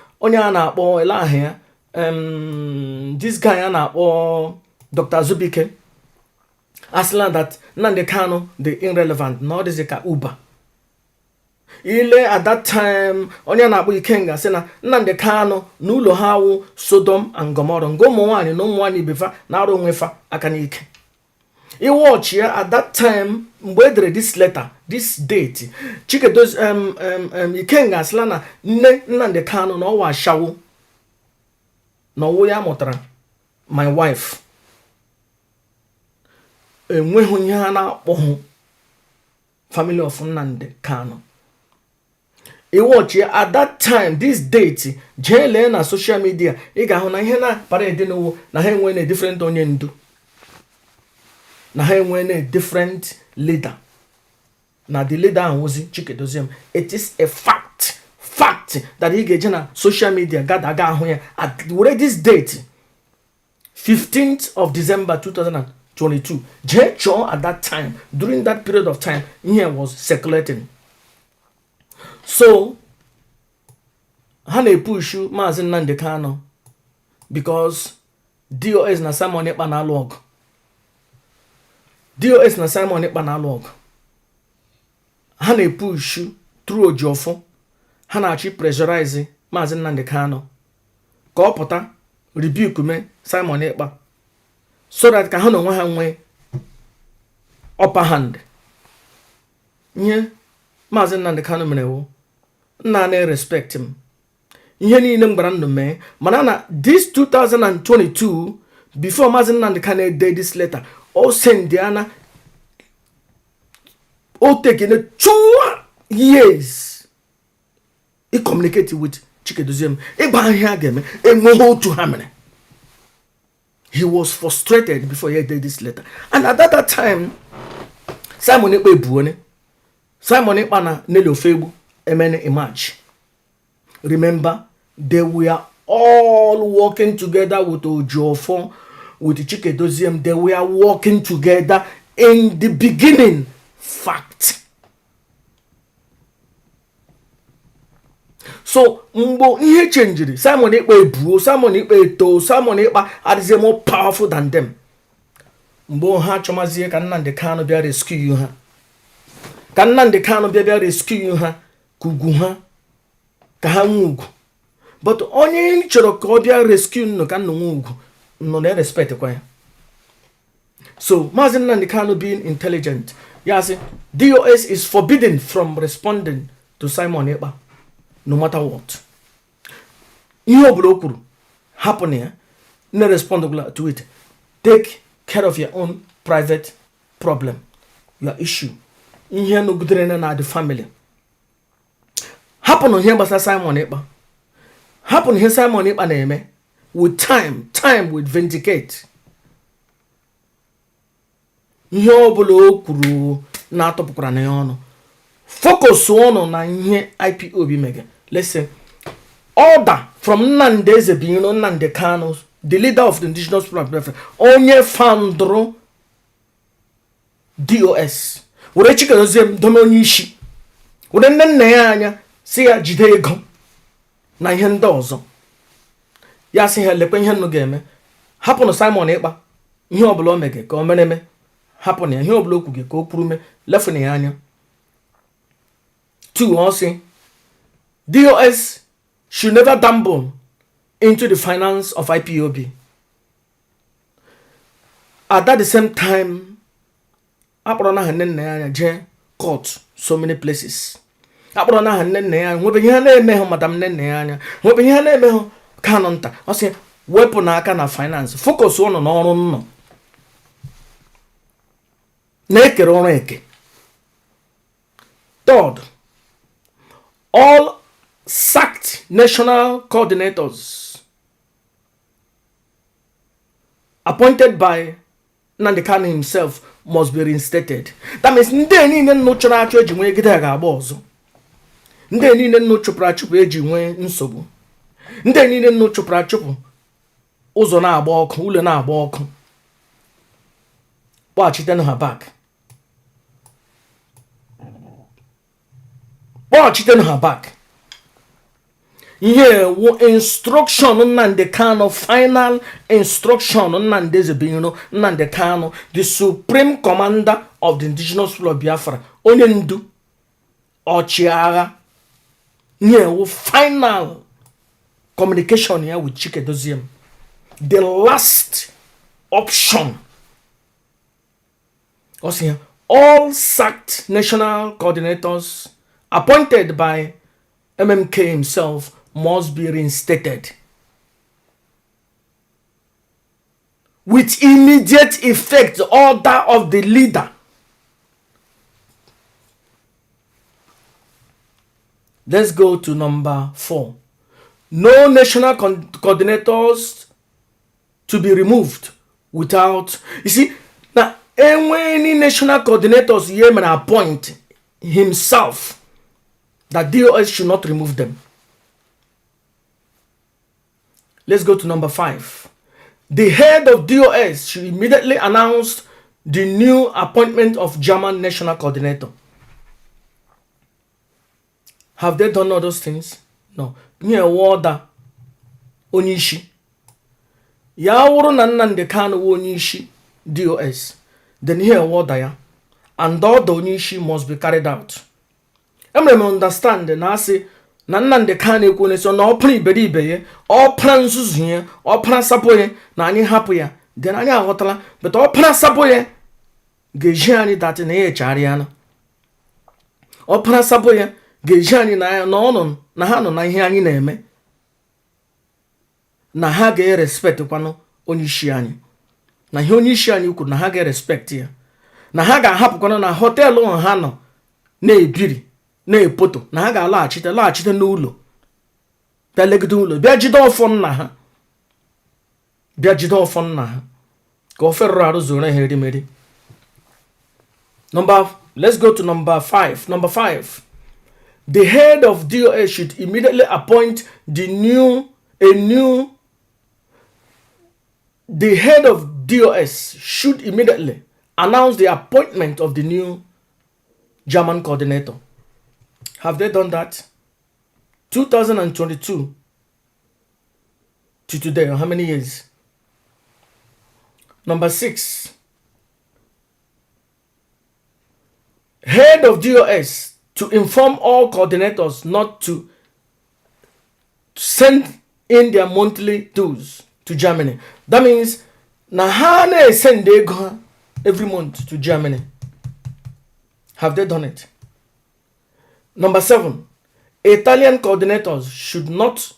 this guy Dr. Zubike, aslan that Nnamdi Kanu the irrelevant, not this Uber. Ile at that time onye na-akpọ Ikenga sị na Nnamdi Kanu n'ụlọ ha wụ Sodom and Gomorrah ngo ụmụnwaanyị na ụmụnwaanyị befa na arụ onwefa aka n'ike. I watch here at that time mgbe edere this letter this date Ikenga sịla na nne Nnamdi Kanu na ọwa ashawo na ọwụ ya mụtara my wife enweghị ihe ha na-akpọhụ family of Nnamdi Kanu. I watch here at that time, this date, jele na social media, I ga hụ na ihe na para edenowo na ha enwe na different onye ndu. na ha enwee a different leader. Now the leader was Chikedoziem. It is a fact that he get na social media gather here at this date, 15th of December 2022. Jecho at that time, during that period of time, here was circulating. So Hane push Mazi Nnamdi Kanu because DOS na Simon Ekpa na log. DOS na Simon Ekpa na log. Hane push through Ojofo. Hana actually pressurize Mazi Nnamdi Kanu. Ka opụta rebuke me Simon Ekpa. So that ka hano nwa ha nwe upper hand. Nye Mazi Nnamdi Kanu mere wo. Na respect him. Ihe niile mgbara ndụ mee mana na this 2022 before Mazi Nnamdi Kanu did this letter o send Diana o taking 2 years he communicated with Chikedoziem ịgba ihe a ga-eme enweghị otu ha mere. He was frustrated before he did this letter, and at that time Simon Ekpa ebuone Simon Ekpa na Nelly Ofegbu emene emerge. Remember, they were all working together with Ojofo, with Chikedoziem. They were working together in the beginning. Fact. So, mbo ihe changed. Simon Ekpa ebuo, Simon Ekpa eto, Simon Ekpa are more powerful than them. Mbo ha chomazie ka Nnamdi Kanu bịa rescue you ha. Ka Nnamdi Kanu bịa rescue you ha, kugu ha. But onye chọrọ ka ọ bịa rescue no ka nnụnụ no na respect kwa ya. So Mazi Nnamdi Kanu being intelligent, yes, DOS is forbidden from responding to Simon Ekpa no matter what. Ihe ọbụla o kwuru happen ya na respond to it. Take care of your own private problem, your issue. Ihe no gudere na the family. Happen on here basa Simon Ekpa. Happen here Simon Ekpa na-eme. With time will vindicate. Ihe ọbụla o kwuru na atọpụkwara na ya ọnụ. Focus on na ihe IPOB mega. Let's say order from Nnamdi Kanu, the leader of the indigenous people, onye foundro DOS. Were Chikedoziem dome onye isi. Were nne ya anya si ya jide ego na ihe ndị ọzọ. Ya si ha lekwe ihe nnu ga-eme. Hapụ na Simon Ekpa ihe ọbụla o mege ka o mere eme. Hapụ na ihe ọbụla o kwuge ka o kwuru me lefu na ya anya. 2 also DOS should never dabble into the finance of IPOB. At that the same time, akpọrọ na ha nne na ya anya jee court so many places. Akpọrọ na ha nne na ya nwebe ihe na-eme ha madam nne na ya anya. Nwebe ihe na-eme ha Kanu nta. Ọ sị wepụ n'aka na finance. Focus on n'ọrụ nnọ. Na-ekere ọrụ eke. Third, all sacked national coordinators appointed by Nnamdi Kanu himself must be reinstated. That means ndị niile nnụchara achụ eji nwee gide ga-agba ọzọ. Ndị niile nnụchụpụrụ achụpụ eji nwee nsogbu. Ndị niile nnụchụpụrụ achụpụ ụzọ na-agba ọkụ, ụlọ na-agba ọkụ. Kpọghachite ha back. Kpọghachite ha back. Here, instruction Nnamdi Kanu, final instruction Nnamdi Kanu, the supreme commander of the indigenous people of Biafra. Onye ndu ọchịagha. Here, final communication here with Chikedoziem. The last option. Also, all sacked national coordinators appointed by MMK himself must be reinstated with immediate effect. Order of the leader. Let's go to number 4. No national coordinators to be removed without. You see, now any national coordinators Yemen appoint himself, that DOS should not remove them. Let's go to number 5. The head of DOS should immediately announce the new appointment of German national coordinator. Have they done all those things? No. Nye order Onishi. Ya wuru na Nnamdi Kanu Onishi DOS. Then here order ya. And all the Onishi must be carried out. I'm going to understand na asi na Nnamdi Kanu ekwune so na opra iberibe ye, opra nzuzu ye, opra sapo ye na anyị hapụ ya. Then anyị aghọtala, but opra sapo ye ga-eji anyị dati na ya echari ya. Opra sapo ye ga-eji anyị na ya na ọnụ na ha nọ na ihe anyị na-eme. Na ha ga-respect kwano onyeisi anyị. Na ihe onyeisi anyị kwuru na ha ga-respect ya. Na ha ga-ahapụkwana na họteelụ ha nọ na-ebiri na-epoto na ha ga-alaghachite n'ụlọ bịa legide ụlọ bịa jide ọfọ nna ha ka ofe rụrụ arụ zoro ha erimeri. Let's go to number 5. Number 5. The head of DOS should immediately appoint the head of DOS should immediately announce the appointment of the new German coordinator. Have they done that? 2022 to today, or how many years? Number 6. Head of DOS to inform all coordinators not to send in their monthly dues to Germany. That means Nahane send ego every month to Germany. Have they done it? Number 7. Italian coordinators should not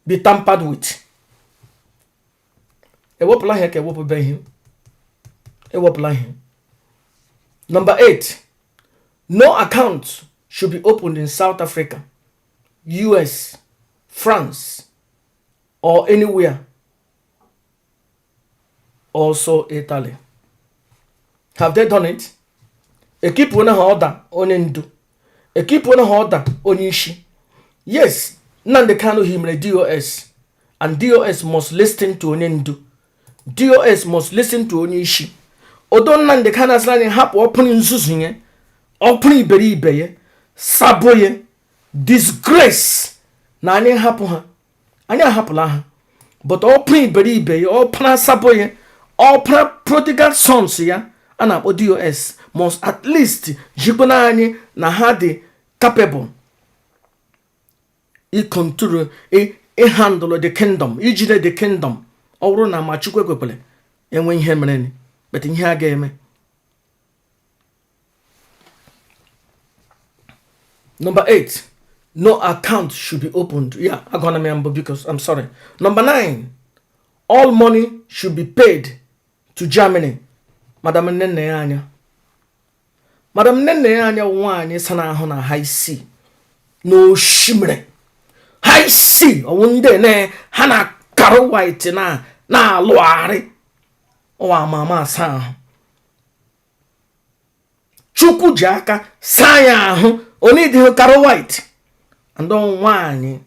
be tampered with. Number 8. No account should be opened in South Africa, US, France, or anywhere. Also Italy. Have they done it? Keep one order on Ndu. Keep one order on Ishi. Yes, Nnamdi Kanu him DOS, and DOS must listen to Onyendu. DOS must listen to Onishi. Odo Nnamdi Kanu aslan hap open nzuzu open iberibe saboye disgrace na anyị hapụ ha. Anyị ahapụla ha. But open iberibe open saboye open prodigal sons ya ana DOS must at least jikwana anyị na ha dị capable control handle the kingdom, ijide the kingdom. Ọrụ na ma Chukwu ekwepele enwe ihe mere ni, but ihe a ga-eme. Number 8, no account should be opened. Yeah, I'm gonna remember because I'm sorry. Number 9, all money should be paid to Germany. Madam Nnenne anya. Madam Nnenne anya nwanyị sana ahụ na high sea. No shimre. High sea owunde ne ha na karo white na alụgharị. Ọwa mama asa. Chukwu ji aka saa ya ahụ. Only the karo white. And on one,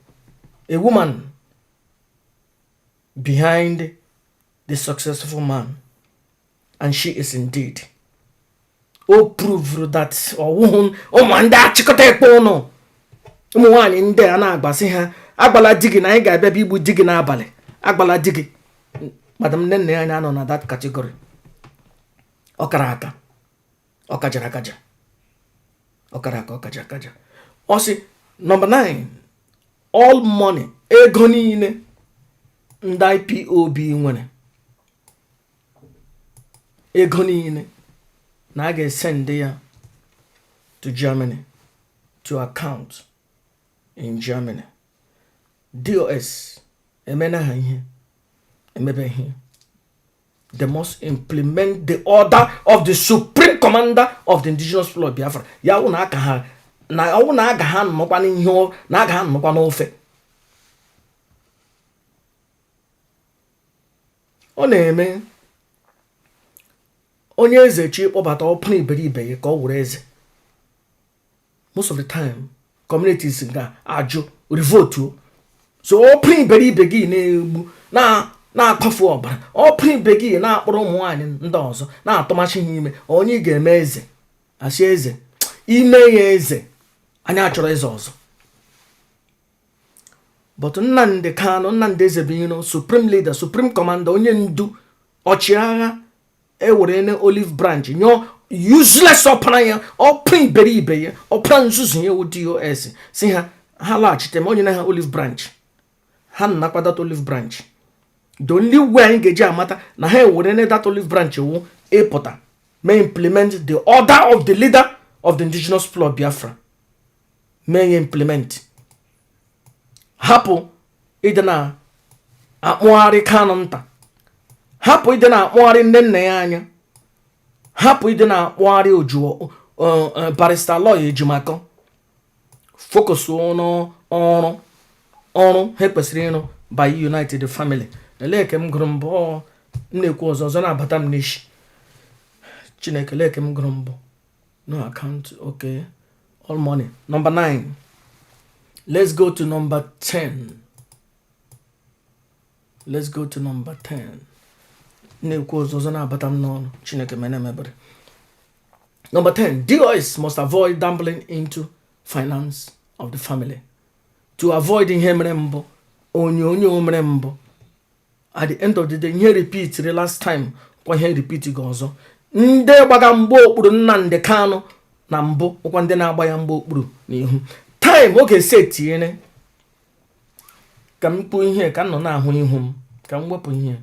a woman behind the successful man. And she is indeed. Oh, prove that woman, man, that chikote pono. One in there, and Agbasiha, Agbala digging, I got baby would dig in Abale. Agbala digging. Madam Nene, I know that category. Okaraka. Okajarakaja. Okaraka, Okajakaja. Also, number 9, all money, egonine, ndai POB nwene. Egonine, na ga send ya to Germany, to account in Germany. DOS, emena ha ihe, emebe ihe. They must implement the order of the Supreme Commander of the Indigenous People of Biafra. Ya una aka ha na una aga ha nnokwa n'ihe na aga ha nnokwa n'ofe. Ọ na-eme onye eze chi kpọbata ọpụna iberibe ya ka ọ were eze. Most of the time communities ga-ajụ revote. So ọpụna iberibe gị na-egbu na-akpafu ọbara, ọpụna ibe gị na-akpọrọ ụmụ nwaanyị ndị ọzọ na-atụmachi ha ime, onye ga-eme eze. Asị eze ime ya eze, anyị achọrọ eze ọzọ. But Nnamdi Kanu, Nnamdi Ezebiro, supreme leader, supreme commander, onye ndu ọchịagha ewere na olive branch nyo useless ọpara ya, ọpụna iberibe ya, ọpara nzuzu ya wụ DOS si ha laghachite ma onye na ha olive branch. Ha nakwa olive branch. The only way anyị ga-eji amata na ha ewere na that olive branch wụ ịpụta may implement the order of the leader of the indigenous people of Biafra. May implement. Hapụ ide na akpụgharị Kanu nta. Hapụ ide na akpụgharị nne nna ya anya. Hapụ ide na akpụgharị Ojuo barrister lawyer Ejimakọ. Focus on ọrụ ha kwesịrị ịrụ by United Family. Leke m gụrụ mbụ na-ekwu ọzọ na-abata m n'ishi. Chineke leke m gụrụ mbụ. No account, okay. All money. Number 9. Let's go to number 10. Let's go to number 10. Na-ekwu ọzọ na-abata m n'ọnụ. Chineke mene mebere. Number 10. DOS must avoid dabbling into finance of the family. To avoid ihe mere mbụ, onyo mere mbụ. At the end of the day, ihe repeat the last time, kwa ihe repeat gị ọzọ. Ndị gbaga mgbe okpuru Nnamdi Kanu na mbụ, ọkwa ndị na-agba ya mgbe okpuru n'ihu. Time oge setiene ka m kpụ ihe ka m nọ na-ahụ ihu m, ka m wepụ ihe,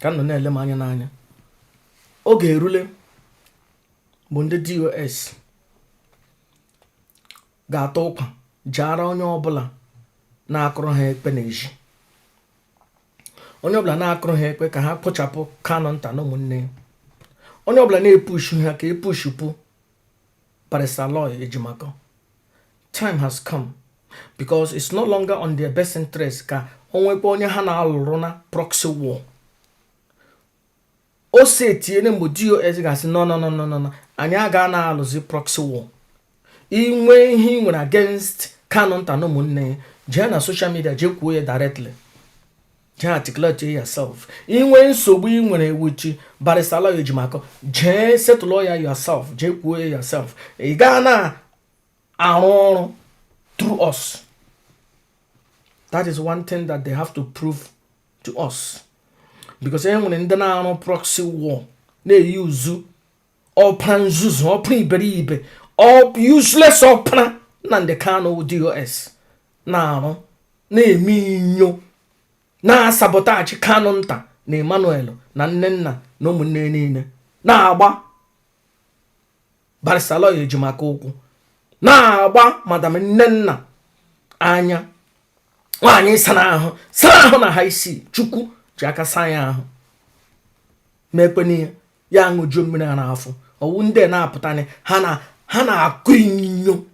ka m nọ na-ele m anya n'anya. Oge erule bụ ndị DOS ga-atọ ụkwa jara onye ọbụla na-akụrụ ha ekpe n'ezi. Onye ọbụla na-akụrụ ha ekpe ka ha kpochapụ Kanu nta na ụmụnne ya. Onye ọbụla na-epushu ha ka epushupu barrister lawyer Ejimakọ. Time has come because it's no longer on their best interest ka onwekwa onye ha na-alụrụ na proxy war. O setiene mgbe DOS ga-asị no, anyị aga na-alụzi proxy war. Inwe ihe nwere against Kanu nta na ụmụnne ya, jee na social media jee kwuo ya directly. Jee articulate yourself. Inwe nsogbu ị nwere wuchi barrister lawyer Ejimakọ, jee settle ya yourself, jee kwuo ya yourself. Ị gaa na arụ ọrụ through us. That is one thing that they have to prove to us. Because enwere ndị na-arụ proxy war na-eyuzu ọpara nzuzu, ọpara iberibe, useless ọpara Nnamdi Kanu DOS na-arụ na-eme inyo na-sabotage Kanu nta na Emmanuel na Nnenna na ụmụnne niile, na-agba barrister lawyer Ejimakọ ụkwụ, na-agba madam Nnenna anya. Nwaanyị sara ahụ na ha isi, Chukwu ji aka saa ya ahụ. Mekweni ya ṅụjuo mmiri a n'afọ. Ọwụ ndị na-apụtani ha na-akụ inyo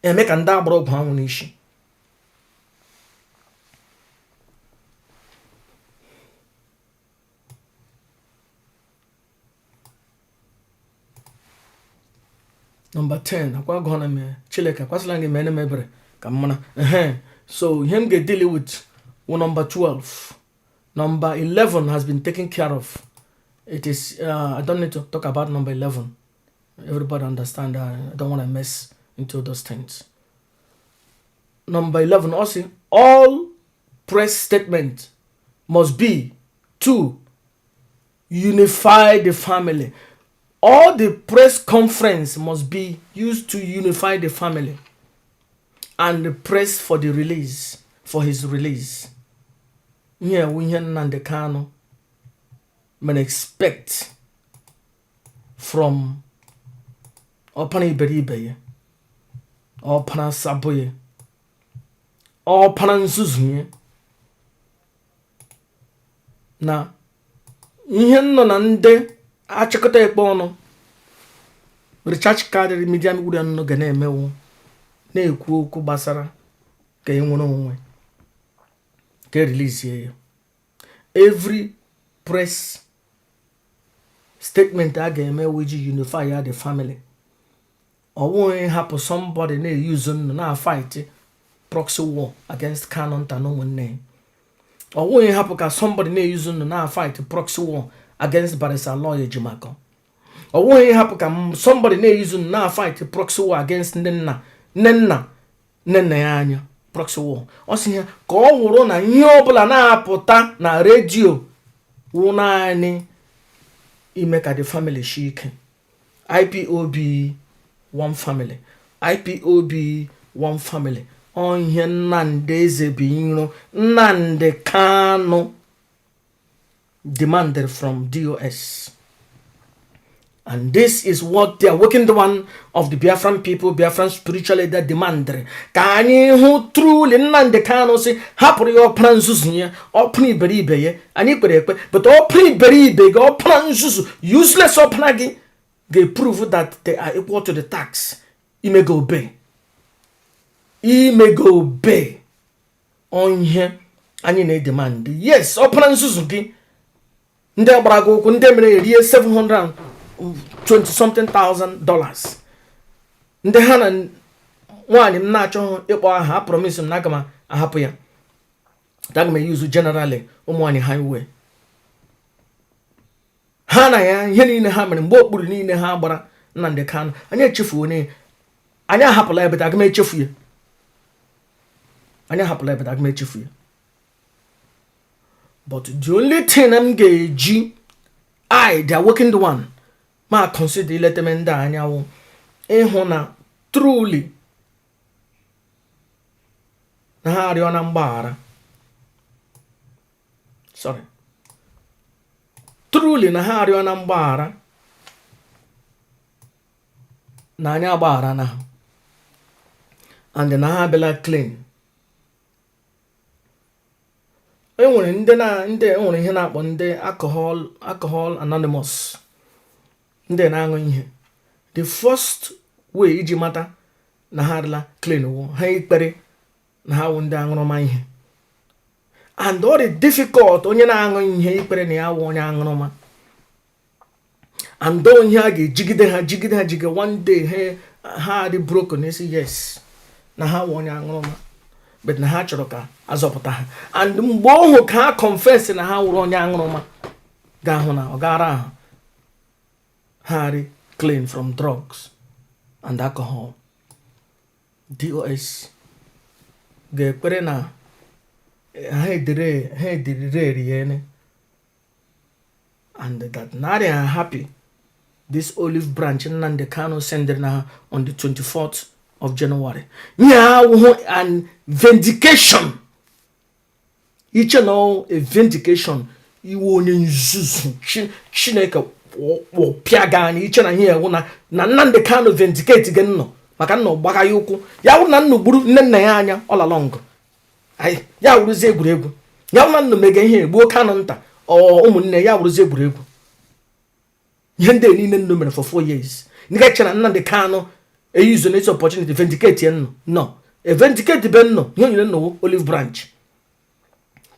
eme ka ndị agbara ọgwụ anwụ n'isi. Number 10, akwa gona me Chileka kwasila nge mene mebere kamana. So him get dealing with number 12. Number 11 has been taken care of. It is I don't need to talk about number 11. Everybody understand that. I don't want to mess into those things. Number 11 also, all press statement must be to unify the family. All the press conference must be used to unify the family and the press for the release, for his release. Yeah, we hear Nnamdi Kanu may expect from Opana Iberibe, Opana Saboye, Opana Nzuzu. Na ihe nọ na ndị achịkọta ekpe ọnụ recharge card media uri anụ ga na-emewu na-ekwu okwu gbasara ka enwere onwe ka release ya. Every press statement a ga-eme wiji unify ya the family. Or won't happen somebody na use na fight proxy war against Kanu no name. Or won't happen ka somebody na use na fight proxy war against Barrister Lawyer Jimako. Or won't happen ka somebody na use na fight proxy war against Nenna anya proxy war. O si ka o wuru na ihe obula na-apụta na radio wu naanị ime ka the family shike. IPOB one family. IPOB one family. Onye Nnamdi Nnamdi Kanu demanded from DOS. And this is what the awakened one of the Biafran people, Biafran spiritual leader demanded. Kani who truly Nnamdi Kanu say, hapuri o pranzuzu o pni beribe ye, ani kwerekwe, but o pni beribe o pranzuzu useless o pnagi. They prove that they are equal to the tax. He may go obey. He may go obey. On here, and you need demand. Yes, open Suzuki. Nde brago kunde mere $720,000. Nde hana one im nacho epo aha promise m nagama ahapu ya. That may use generally umwani highway. Hana ya ihe niile ha mere mgbe okpuru niile ha gbara Nnamdi Kanu anyị echefuo ne anyị ahapụla ebe aga m echefu ya anyị ahapụla ebe aga m echefu ya. But the only thing I'm ga-eji the awakened one ma consider ilete ndị anyanwụ ịhụ na truly na ha arịọ na mgbaghara. Sorry. Truly na ha arịọ na mgbaghara na anyị agbaghara na ha and na ha abịala clean. Enwere enwere ihe na-akpọ ndị alcohol anonymous ndị na-aṅụ ihe. The first way iji mata na ha adịla clean wụ ha ikpere na ha wụ ndị aṅụrụma ihe. And all the difficult onye na-aṅụ ihe ikpere na ya wụ onye aṅụrụma. And though ihe a ga-ejigide ha one day ha dị broken they say yes na ha wụ onye aṅụrụma. But na ha chọrọ ka azọpụta ha. And mgbe ohu ka ha confess na ha wụrụ onye aṅụrụma ga-ahụ na ọ gara ahụ ha dị clean from drugs and alcohol. DOS ga-ekpere na ha edere and that now they are happy. This olive branch Nnamdi Kanu sending her on the 24th of January. And vindication. Each and all a vindication. You won't use Chineke or Piagan, each and here na Nnamdi Kanu vindicate again. No, Makano Bakayuku. Yauna no Buru Nenayanya all along. I Yaruze Bregu. Yaman no Megan here, Bokananta, or Umune Yaruze Bregu. Yende in number for 4 years. Nigachan Nnamdi Kanu a use the opportunity to vindicate no. A vindicate the benno, you don't know olive branch.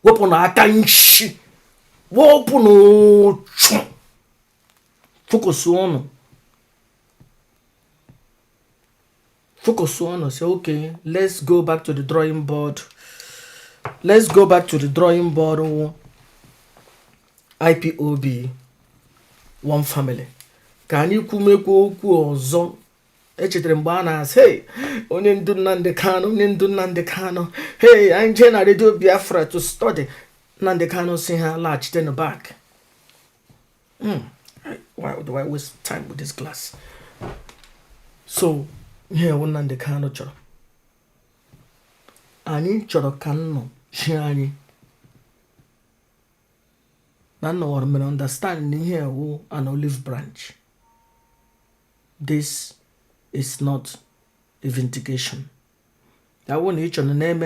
Wopon a tanshi. Wopono focus on. Say okay, let's go back to the drawing board. IPOB one family. Can you kumeko okwu ọzọ? Echetere mgbe a na-asị hey onye ndu Nnamdi Kanu hey anyị jee na radio Biafra to study. Nnamdi Kanu si ha laghachite no back. Why do I waste time with this class? So here Nnamdi Kanu chọrọ anyị chọrọ ka nnọ chi anyị na nnọwara mere understand here wụ an olive branch. This is not a vindication. That one each on the name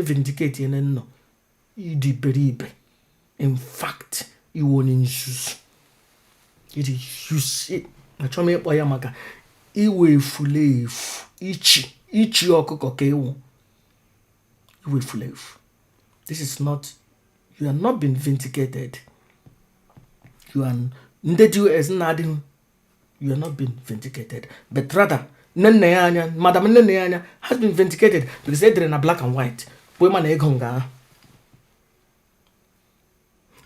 vindicate in no. In fact, you won't use it. Use it. I try me boy maka. Iwe fulave ichi okokokewo. Iwe fulave. This is not. You are not being vindicated. You are Nde DOS Nnadi, you are not being vindicated. But rather, Madam Nene has been vindicated because they're in a black and white. Women egonga.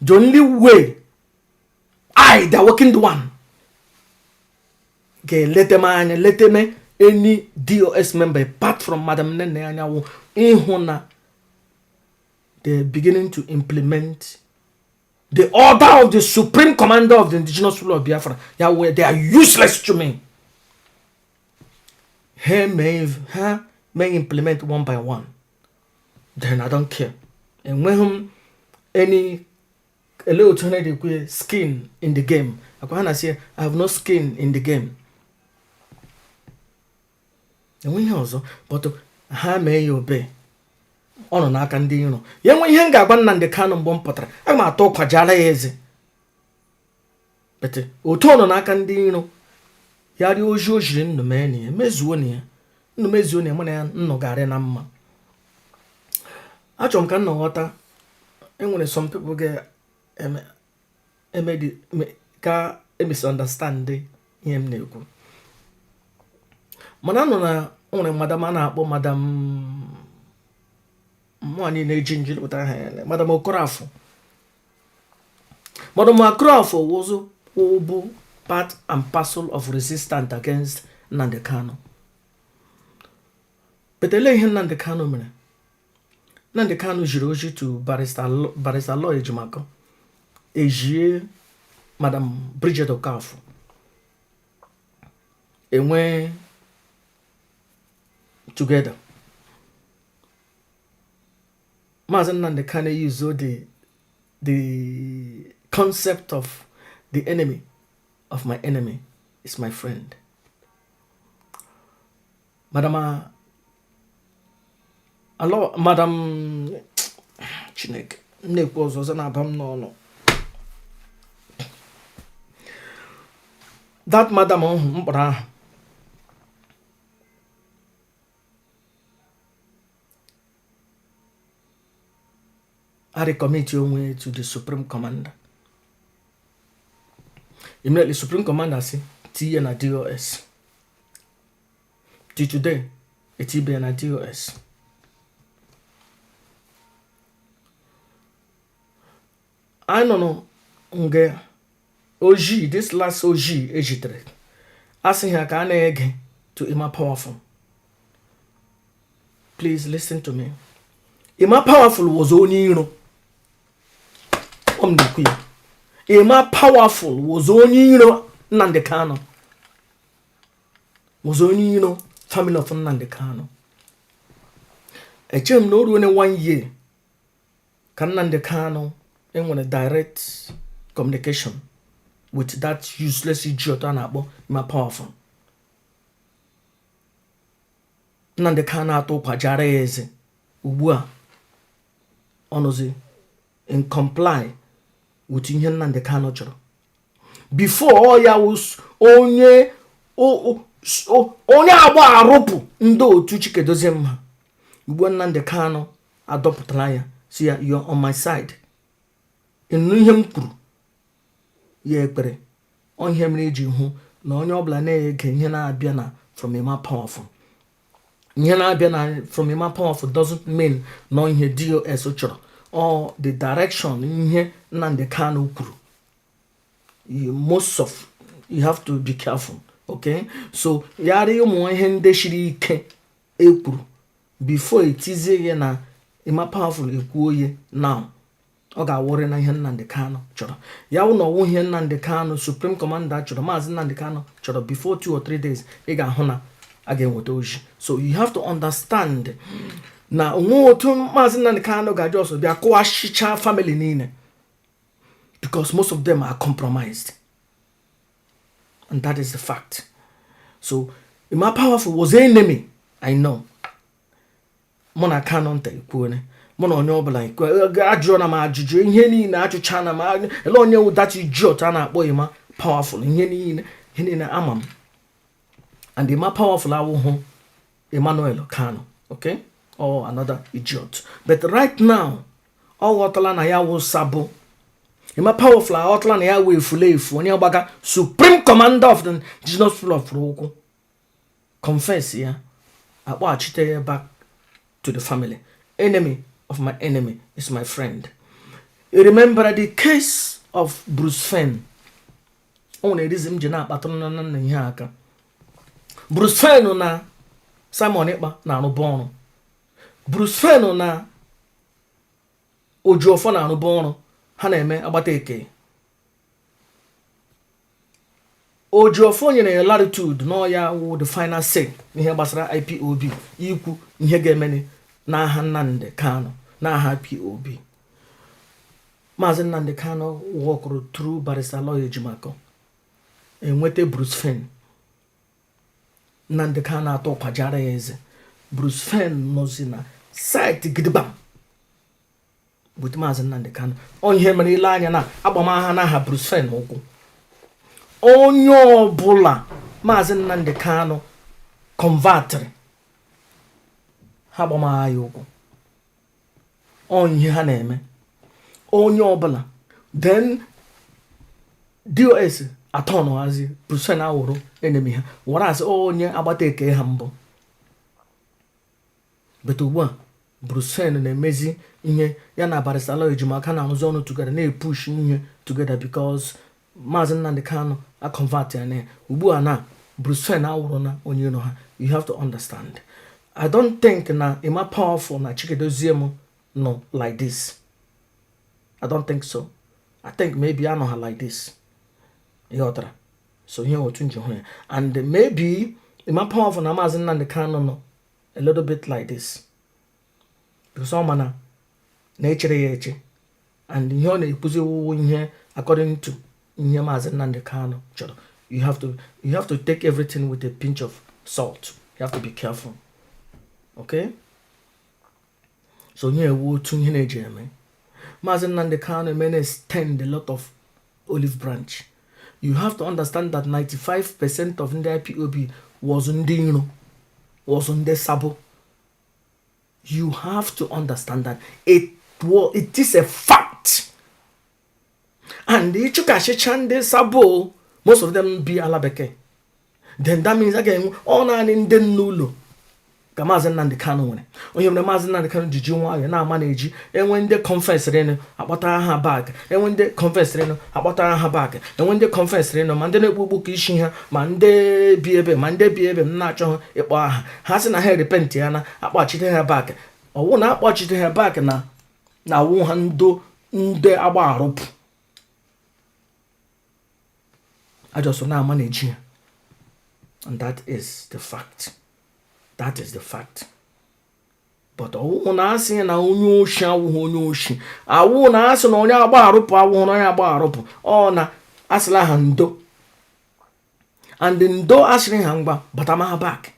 The only way the working one, let them any DOS member apart from Madam Nene they're beginning to implement the order of the Supreme Commander of the Indigenous Rule of Biafra. Yahweh, they are useless to me. He may implement one by one. Then I don't care. And when any a little tiny skin in the game, I say I have no skin in the game. And when also, but how may you obey? Ono n'aka ndị iro ya nwe ihe m ga-agwa Nnamdi Kanu mgbe m pụtara aga m atọ kwajara ya eze bete otu ọ nọ n'aka ndị iro ya ri oji o jiri nnụ mee na ya mezuo na ya nnụ mezuo na ya mụ na ya nnụ garị na mma achọrọ m ka nnụ ghọta enwere some people ga ka misunderstand ihe m na-ekwu mana nọ na nwere madam a na-akpọ madam Mwani na-eji njilipụta ha Madam Okorafor. Madam Okorafor was part and parcel of resistance against Nnamdi Kanu. But the lay Nnamdi Kanu mere. Nnamdi Kanu jiri oji to barrister law Ejimako. Ejie Madam Bridget Okafor. And went together. Mazi Nnamdi Kanu used the concept of the enemy of my enemy is my friend. Madam Chineke nnekwu ọzọ na-aba m n'ọnụ. That madam mkpọrọ ahụ I recommit your way to the Supreme Commander. Immediately, Supreme Commander say, T na DOS. Till today, it's na DOS. I don't know, OG, this last OG, Ejitre. Asking her can I to Ima Powerful. Please listen to me. Ima Powerful was only, you know. Ima Powerful was only, you know, Nnamdi Kanu. Was only, you know, family of Nnamdi Kanu. A chim no do 1 year. Can Nnamdi Kanu and a direct communication with that useless idiot anabo Ima Powerful. Nnamdi Kanu ato kwajara eze. Ubua. Onozi. And comply with ihe Nnamdi Kanu chọrọ. Before all ya was onye agba arụpụ ndị otu Chikedozie mma. Ugbu Nnamdi Kanu adọpụtara ya si ya you're on my side. Inu ihe m kwuru ya ekpere onye mere eji hụ na onye ọbụla na-ege ihe na-abịa na from Ima Powerful. Ihe na-abịa na from Ima Powerful doesn't mean na ihe DOS chọrọ. Or the direction in Nnamdi Kanu kwuru. You have to be careful, okay? So yari ụmụ ihe ndị shiri ike ekwuru before itizie ya na Ima Powerful ekwuo ye now. Ọ ga-awọrị na ihe Nnamdi Kanu chọrọ. Ya wụ na ọwụ ihe Nnamdi Kanu Supreme Commander chọrọ Mazi Nnamdi Kanu chọrọ before 2 or 3 days ị ga-ahụ na a ga-enweta oji. So you have to understand na onwe otu Mazi Nnamdi Kanu ga just bịa kụwashicha family niile because most of them are compromised, and that is the fact. So Ima Powerful was an enemy, I know. Mona Kanu nta ikwuone mona onye ọbụla ajụọ na m ajụjụ ihe niile achụcha na m ele onye wụ that idiot a na-akpọ Ima Powerful ihe niile ama m, and Ima Powerful awụhụ Emmanuel Kanu, okay, or another idiot. But right now, all watala na ya will sabo. Ima powerful outline ya we fulefu onye ogbaga supreme commander of the Jesus full of roku. Confess ya. Akpachite back to the family. Enemy of my enemy is my friend. You remember the case of Bruce Fenn. Only reason jina patron na ihe aka. Bruce Fenn na Simon Ekpa na arụbọọrụ. Bruce Fenn na Ojuofo na arụbọọrụ. Ha na-eme agbata eke. Ojuofo nyere latitude no ya wo the final say ihe gbasara IPOB ikwu ihe ga-emeni n'aha Nnamdi Kanu n'aha IPOB. Mazi Nnamdi Kanu walked through Barrister Lawyer Ejimako. Enwete Bruce Fenn. Nnamdi Kanu atọ kwajara ya eze. Bruce Fenn nozi na site gidigba. With Mazi Nnamdi Kanu. Onye mere ile anya na agbamaha na ha Bruce Fenn ụkwụ. Onye ọbụla Mazi Nnamdi Kanu converted. Ha agbamaha ya ụkwụ. Onye ha na-eme. Onye ọbụla. Then DOS atọnụ hazi Bruce Fenn awụrụ enemy ha. Whereas onye agbata eke ha mbụ. But ugbu a Bruce Fenn na-emezi ihe ya na Barrister Lawyer Ejimaka na-arụzi ọnụ together na-epush ihe together because Mazi Nnamdi Kanu a convert ya na ugbu a na Bruce Fenn awụrụ na onye iro ha. You have to understand. I don't think na Ima powerful na Chikedozie no like this. I don't think so. I think maybe I know her like this. So here we change here. And maybe Ima powerful na Mazi Nnamdi Kanu no a little bit like this. Because all mana nature eche. And here na ipuzi here according to ihe Mazi Nnamdi Kanu chọrọ. You have to take everything with a pinch of salt. You have to be careful. Okay? So here we tune here na Mazi Nnamdi Kanu may extend a lot of olive branch. You have to understand that 95% of the IPOB was Ndino, was on the Sabo. You have to understand that it is a fact. And the Chukashechande Sabo, most of them be Alabeke. Then that means again, all in the Nulu. Mazi Nnamdi Kanu nwere onye mere Mazi Nnamdi Kanu jiji nwayo na manage enwe ndị conference reno akpọtara ha back enwe ndị conference reno akpọtara ha back enwe ndị conference reno ma ndị na-ekpukpu ka isi ha ma ndị bi ebe m na-achọ ha ịkpọ aha ha sị na ha repent ya na akpọchite ha back ọwụ na akpọchite ha back na awụ ha ndị agba arụpụ ajọsọ na manage ya. And that is the fact. That is the fact. But awu na asị na onye oshi awụ onye oshi. Awu na asị na onye agba arụpụ awụ na onye agba arụpụ. Ọ na asịla ha ndo. And the ndo asịrị ha ngba batama ha back.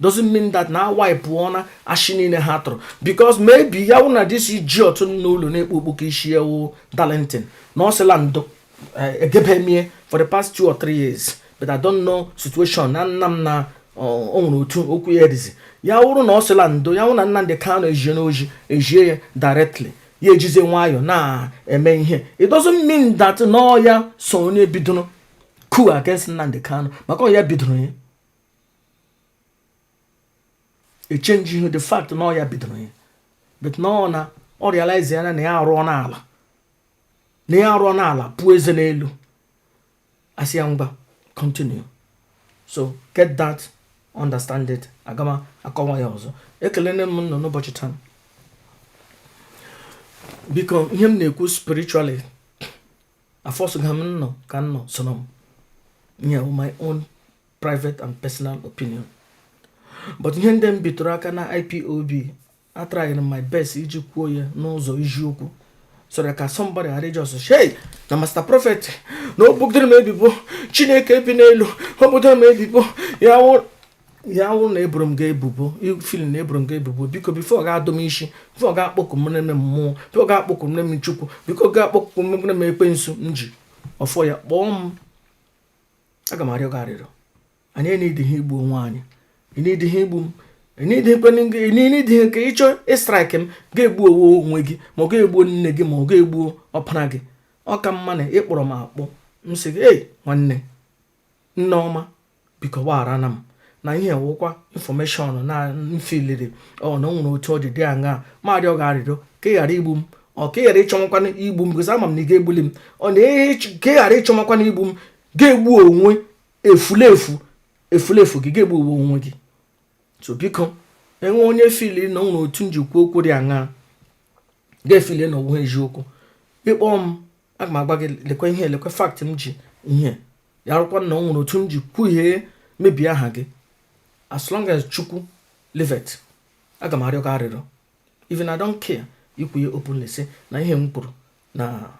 Doesn't mean that na wipe ona ashi niile ha tụrụ. Because maybe ya wụ na this idiot n'ụlọ na-ekpokpo ka isi ya wụ Darlington. Na ọ sịla ndo. Egebemie for the past 2 or 3 years. But I don't know situation na nnam na onwere otu okwu ya edizi ya wụrụ na ọ sịla ndo ya wụ na Nnamdi Kanu ejie ya directly ya ejize nwayọ na eme ihe. It doesn't mean that no ya so onye bidoro coup against Nnamdi Kanu maka ya bidoro ya e change the fact no ya bidoro ya but no na ọ realize ya na ya arụ n'ala pụọ eze n'elu asị ya ngba continue. So get that, understand it. Agama akọwa ya ọzọ. Ekelene m nọ n'ụbọchị taa. Biko ihe m na-ekwu spiritually. Afọsụga m nọ ka m nọ sono m. Yeah, my own private and personal opinion. But ihe ndị m bitụrụ aka na IPOB, I tried my best iji kwuo ya n'ụzọ eziokwu. So that somebody had just say, na Master Prophet, no book didn't maybe bo, Chineke Pinelo, Hoboton maybe bo, ya won't Abram gay bubo, you feeling Abram gay bubo, because before God domishi, before God book more, before God book them chupu, because God book me pensu nji, or for ya bomb. I got Mario Garrido. And you need the Hebrew one. You need the Hebrew. You need him, strike him, gay boo wiggy, mo gay boo niggy, mo gay boo or panagi. ọka mma na ịkpọrọ m akpọ m sị gị ei nwanne Nneọma biko gbaghara na m na ihe wụkwa infọmeshọn na mfiliri ọ na o nwere otu ọ dị aṅa ma arịọ ga-arịrịọ ka ị ghara igbu m ọ ka ị ghara ịchọmakwana igbu m gosi ama m na ị ga-egbuli m ọ na ka ị ghara ịchọmakwana igbu m ga-egbu onwe efulefu gị ga-egbu onwe gị. So biko enwe onye fili na o nwere otu njikwa okwu dị aṅa ga-efili na ọwụwa eziokwu ịkpọ m aga m agba gị lekwa faktị m ji ihe ya rụkwa na o nwere otu m ji kwuhie mebie aha gị as long as Chukwu leave it aga m arịọ gị arịrịọ even I don't care ikwuhie openly sị na ihe m kwuru na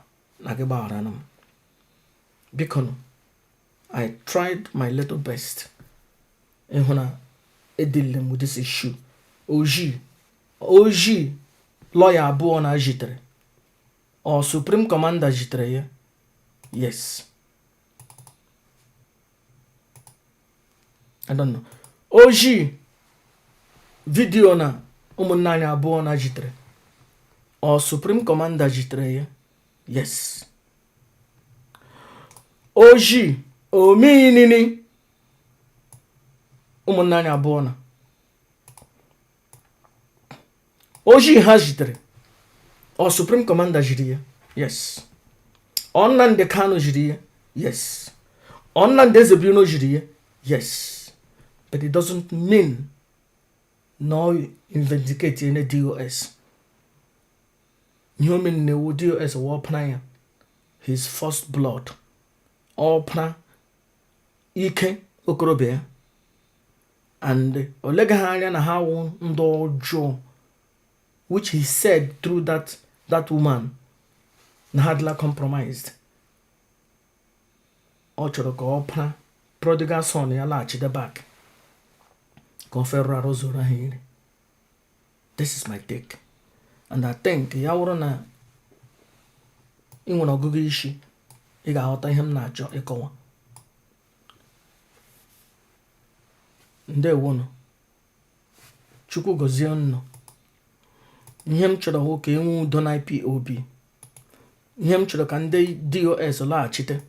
gị gbaghara na m. Biko nụ I tried my little best ịhụ na edile m with this issue. Oji lawyer abụọ na jitere or Supreme Commander jitere ya. Yes, I don't know. Oji video na ụmụnne anyị abụọ na jitere or Supreme Commander jitere ya. Yes, Oji ominini ụmụnne anyị abụọ na Oji ha jitere or Supreme Commander jiri ya. Yes, Nnamdi Kanu jiri ya. Yes, Nnamdi Kanu jiri ya. Yes, but it doesn't mean no investigate any DOS. Human ne DOS wapna his first blood. Opna ike okorobịa and olega ha anya na ha wụ ndị ọjọọ which he said through that woman na hadla compromised. Ọ chọrọ ka ọ pana prodigal son ya laghachide back ka ọ fere arụ zoro ha iri. This is my take and I think ya wụrụ na ị nwere ọgụgụ isi ị ga-aghọta ihe m na-achọ ịkọwa. Ndewonu, Chukwu gọzie unu. Ihe m chọrọ hụ ka enwe udo na IPOB. Ihe m chọrọ ka ndị DOS laghachite.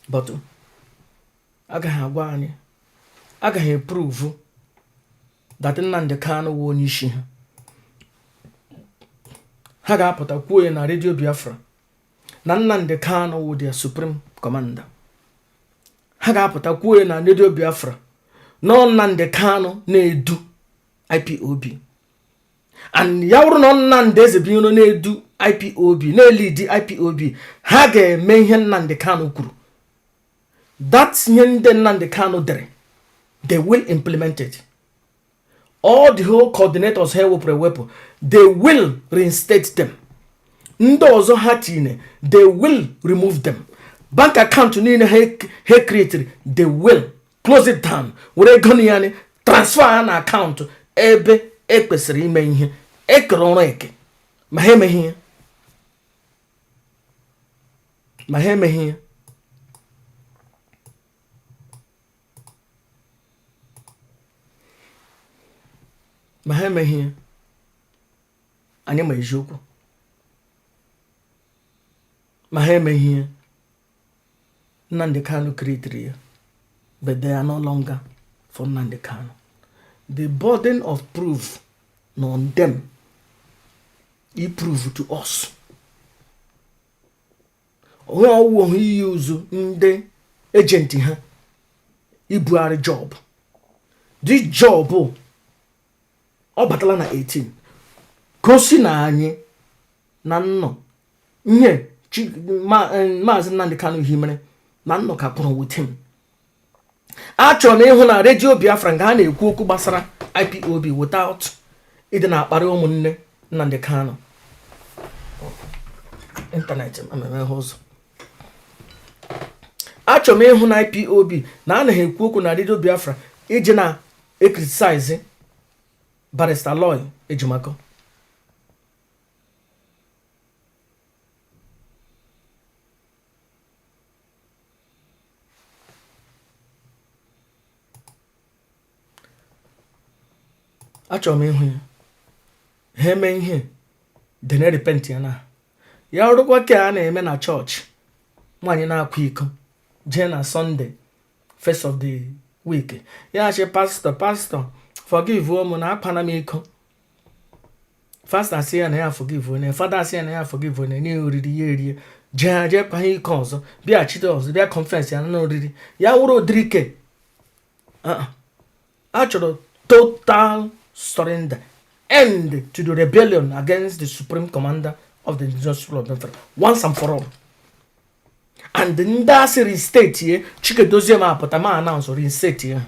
But agaghị agwa anyị, agaghị eprove that Nnamdi Kanu wụ onye isi ha. Ha ga-apụta kwuo na Radio Biafra na Nnamdi Kanu wụ their Supreme Commander. Ha ga-apụta kwuo na Radio Biafra na Nnamdi Kanu na-edu IPOB. And ya wụrụ na Nnamdi Kanu na-edu IPOB, na-elidi IPOB, ha ga-eme ihe Nnamdi Kanu kwuru. That's ihe ndị Nnamdi Kanu dere. They will implement it. All the whole coordinators here will prewepo. They will reinstate them. Ndị ọzọ ha tinye, they will remove them. Bank account niile ha created, they will close it down. Were ego yani transfer na account ebe ekwesịrị ime ihe. Ekere ọrụ eke. Ma ha emeghị ya. Ma ha emeghị ya. Ma ha emeghị ya. Anyị ma eziokwu. Ma ha emeghị ya. Nnamdi Kanu created ya. But they are no longer for Nnamdi Kanu. The burden of proof on them. He proved to us. When he use the agent ha. Ibuari job. This job ọ batala na 18. Kosi na anyị na nnọ nye Mazi Nnamdi Kanu himere na nnọ ka kpọrọ with him. Achọrọ m ịhụ na Radio Biafra nga ha na-ekwu okwu gbasara IPOB without ịdị na-akparị ụmụnne Nnamdi Kanu. Internet ameme ụzọ. Achọrọ m ịhụ na IPOB na a na-ekwu okwu na Radio Biafra iji na criticize Barrister Lloyd Ejimako. Achọrọ m ịhụ ya. Ha eme ihe dị na repent ya na. ya urukwa ke a na-eme na church nwanyị na-akwa iko jee na Sunday first of the week ya che pastor forgive ụmụ na akwana m iko pastor si ya na ya forgive onye father si ya na ya forgive onye nye oriri ya erie jee kwa iko ọzọ bịa chite ọzọ bịa conference ya na oriri ya wụrụ odirike a chọrọ total surrender, end to the rebellion against the supreme commander of the indigenous people of Biafra once and for all. And the ndasi restate here, Chikedozie ma apụta ma announce restate here.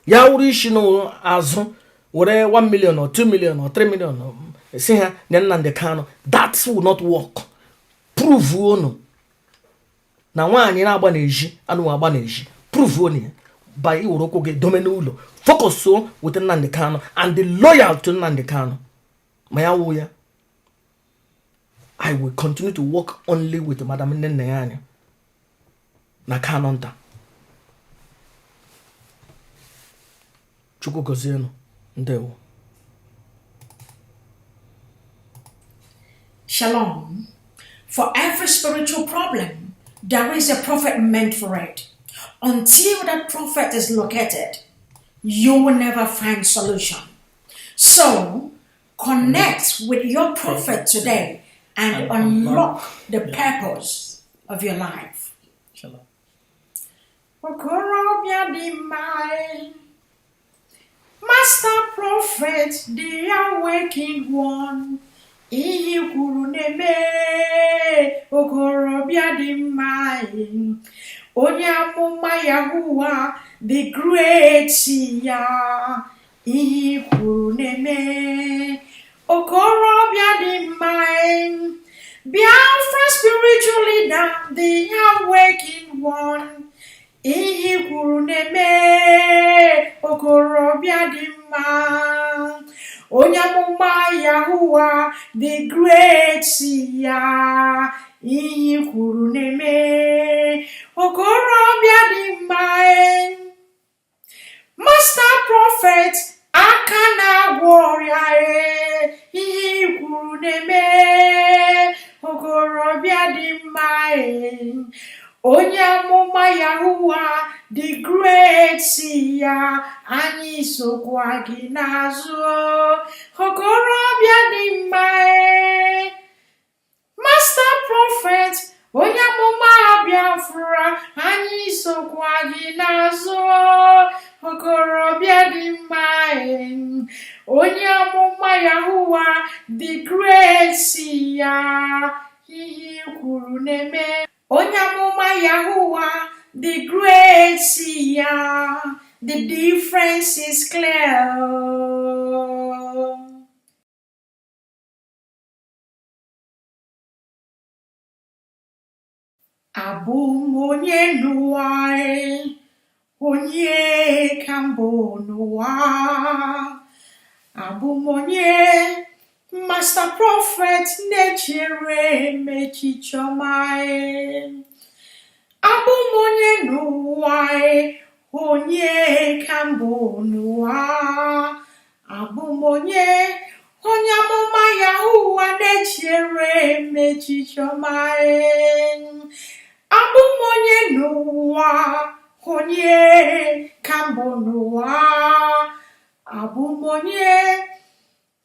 Ya wuru ishi no azụ were 1 million or 2 million or 3 million say ha Nnamdi Kanu, that will not work. Prove ono na nwaanyị na-agba na-eji anụ agba na-eji. Prove ono by iwurokwo gị domene ụlọ. Focus on with Nnamdi Kanu and the loyal to Nnamdi Kanu. Maya I will continue to work only with Madam Nneka na Kanonta. Chukwu gozienu. Ndewo. Shalom. For every spiritual problem, there is a prophet meant for it. Until that prophet is located, you will never find solution. So, connect with your prophet today and unlock the purpose of your life. Shalom. Master prophet, the awakened one. Ihe kwuru n'eme okorobịa dị mma. Onye amụma Yahuwah, the great seer. Ihe kwuru n'eme okorobịa dị mma. Biafra spiritual leader, the awakened one. Ihe kwuru n'eme okorobịa dị mma. Onye amụma Yahuwah, the great seer. Ihe kwuru n'eme okorobịa dị mma. Master prophet, aka na-agwọ ọrịa. Ihe kwuru n'eme okorobịa dị mma. Onye amụma Yahuwah, the great seer. Anyị sokwa gị n'azụ okorobịa dị mma. Master prophet, onye amụma Biafra. Anyị sokwa gị n'azụ okorobịa dị mma. Onye amụma Yahuwah, the great seer. Ihe kwuru n'eme. Onye amụma Yahuwah, the great seer. The difference is clear. Abụ m onye n'ụwa, onye ka mbụ n'ụwa. Abụ m onye master prophet na-echere m echiche ọma. Abụ m onye n'ụwa, onye ka mbụ n'ụwa. Abụ m onye amụma Yahuwah na-echere m echiche ọma. Abụ m onye n'ụwa, onye ka mbụ n'ụwa. Abụ m onye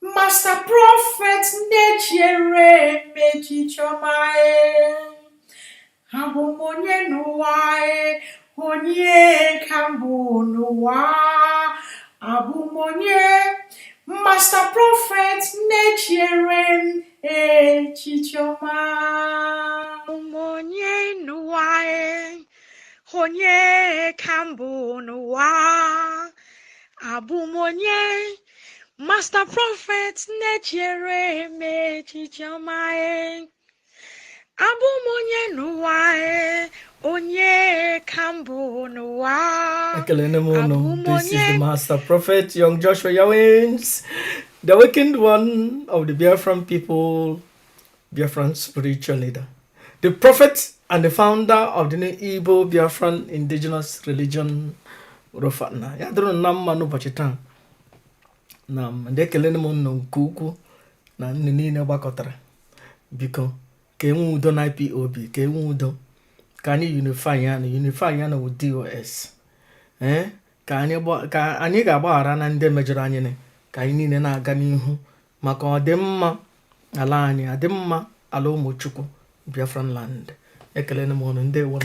master prophet na-echere m echiche ọma. Abụ m onye n'ụwa, onye ka mbụ n'ụwa. Abụ m onye master prophet na-echere m echiche ọma. Abụ m onye n'ụwa, onye ka mbụ n'ụwa. Abụ m onye master prophet na-echere m echiche ọma. Abụ m onye n'ụwa, onye ka mbụ n'ụwa. This is the master prophet, young Joshua Yawins, the awakened one of the Biafran people, Biafran spiritual leader, the prophet and the founder of the new Igbo Biafran indigenous religion, Rofana. Ya duru na mma n'ụbọchị taa. Na ndị ekele m unu nke ukwuu na nne niile gbakọtara biko ka enwe udo na IPOB, ka enwe udo, ka anyị unify ya na DOS ka anyị ga-agbaghara na ndị mejọrọ anyị, ka anyị niile na-aga n'ihu maka ọdịmma ala anyị, adịmma ala ụmụchukwu Biafran land. Ekele m unu, ndewo.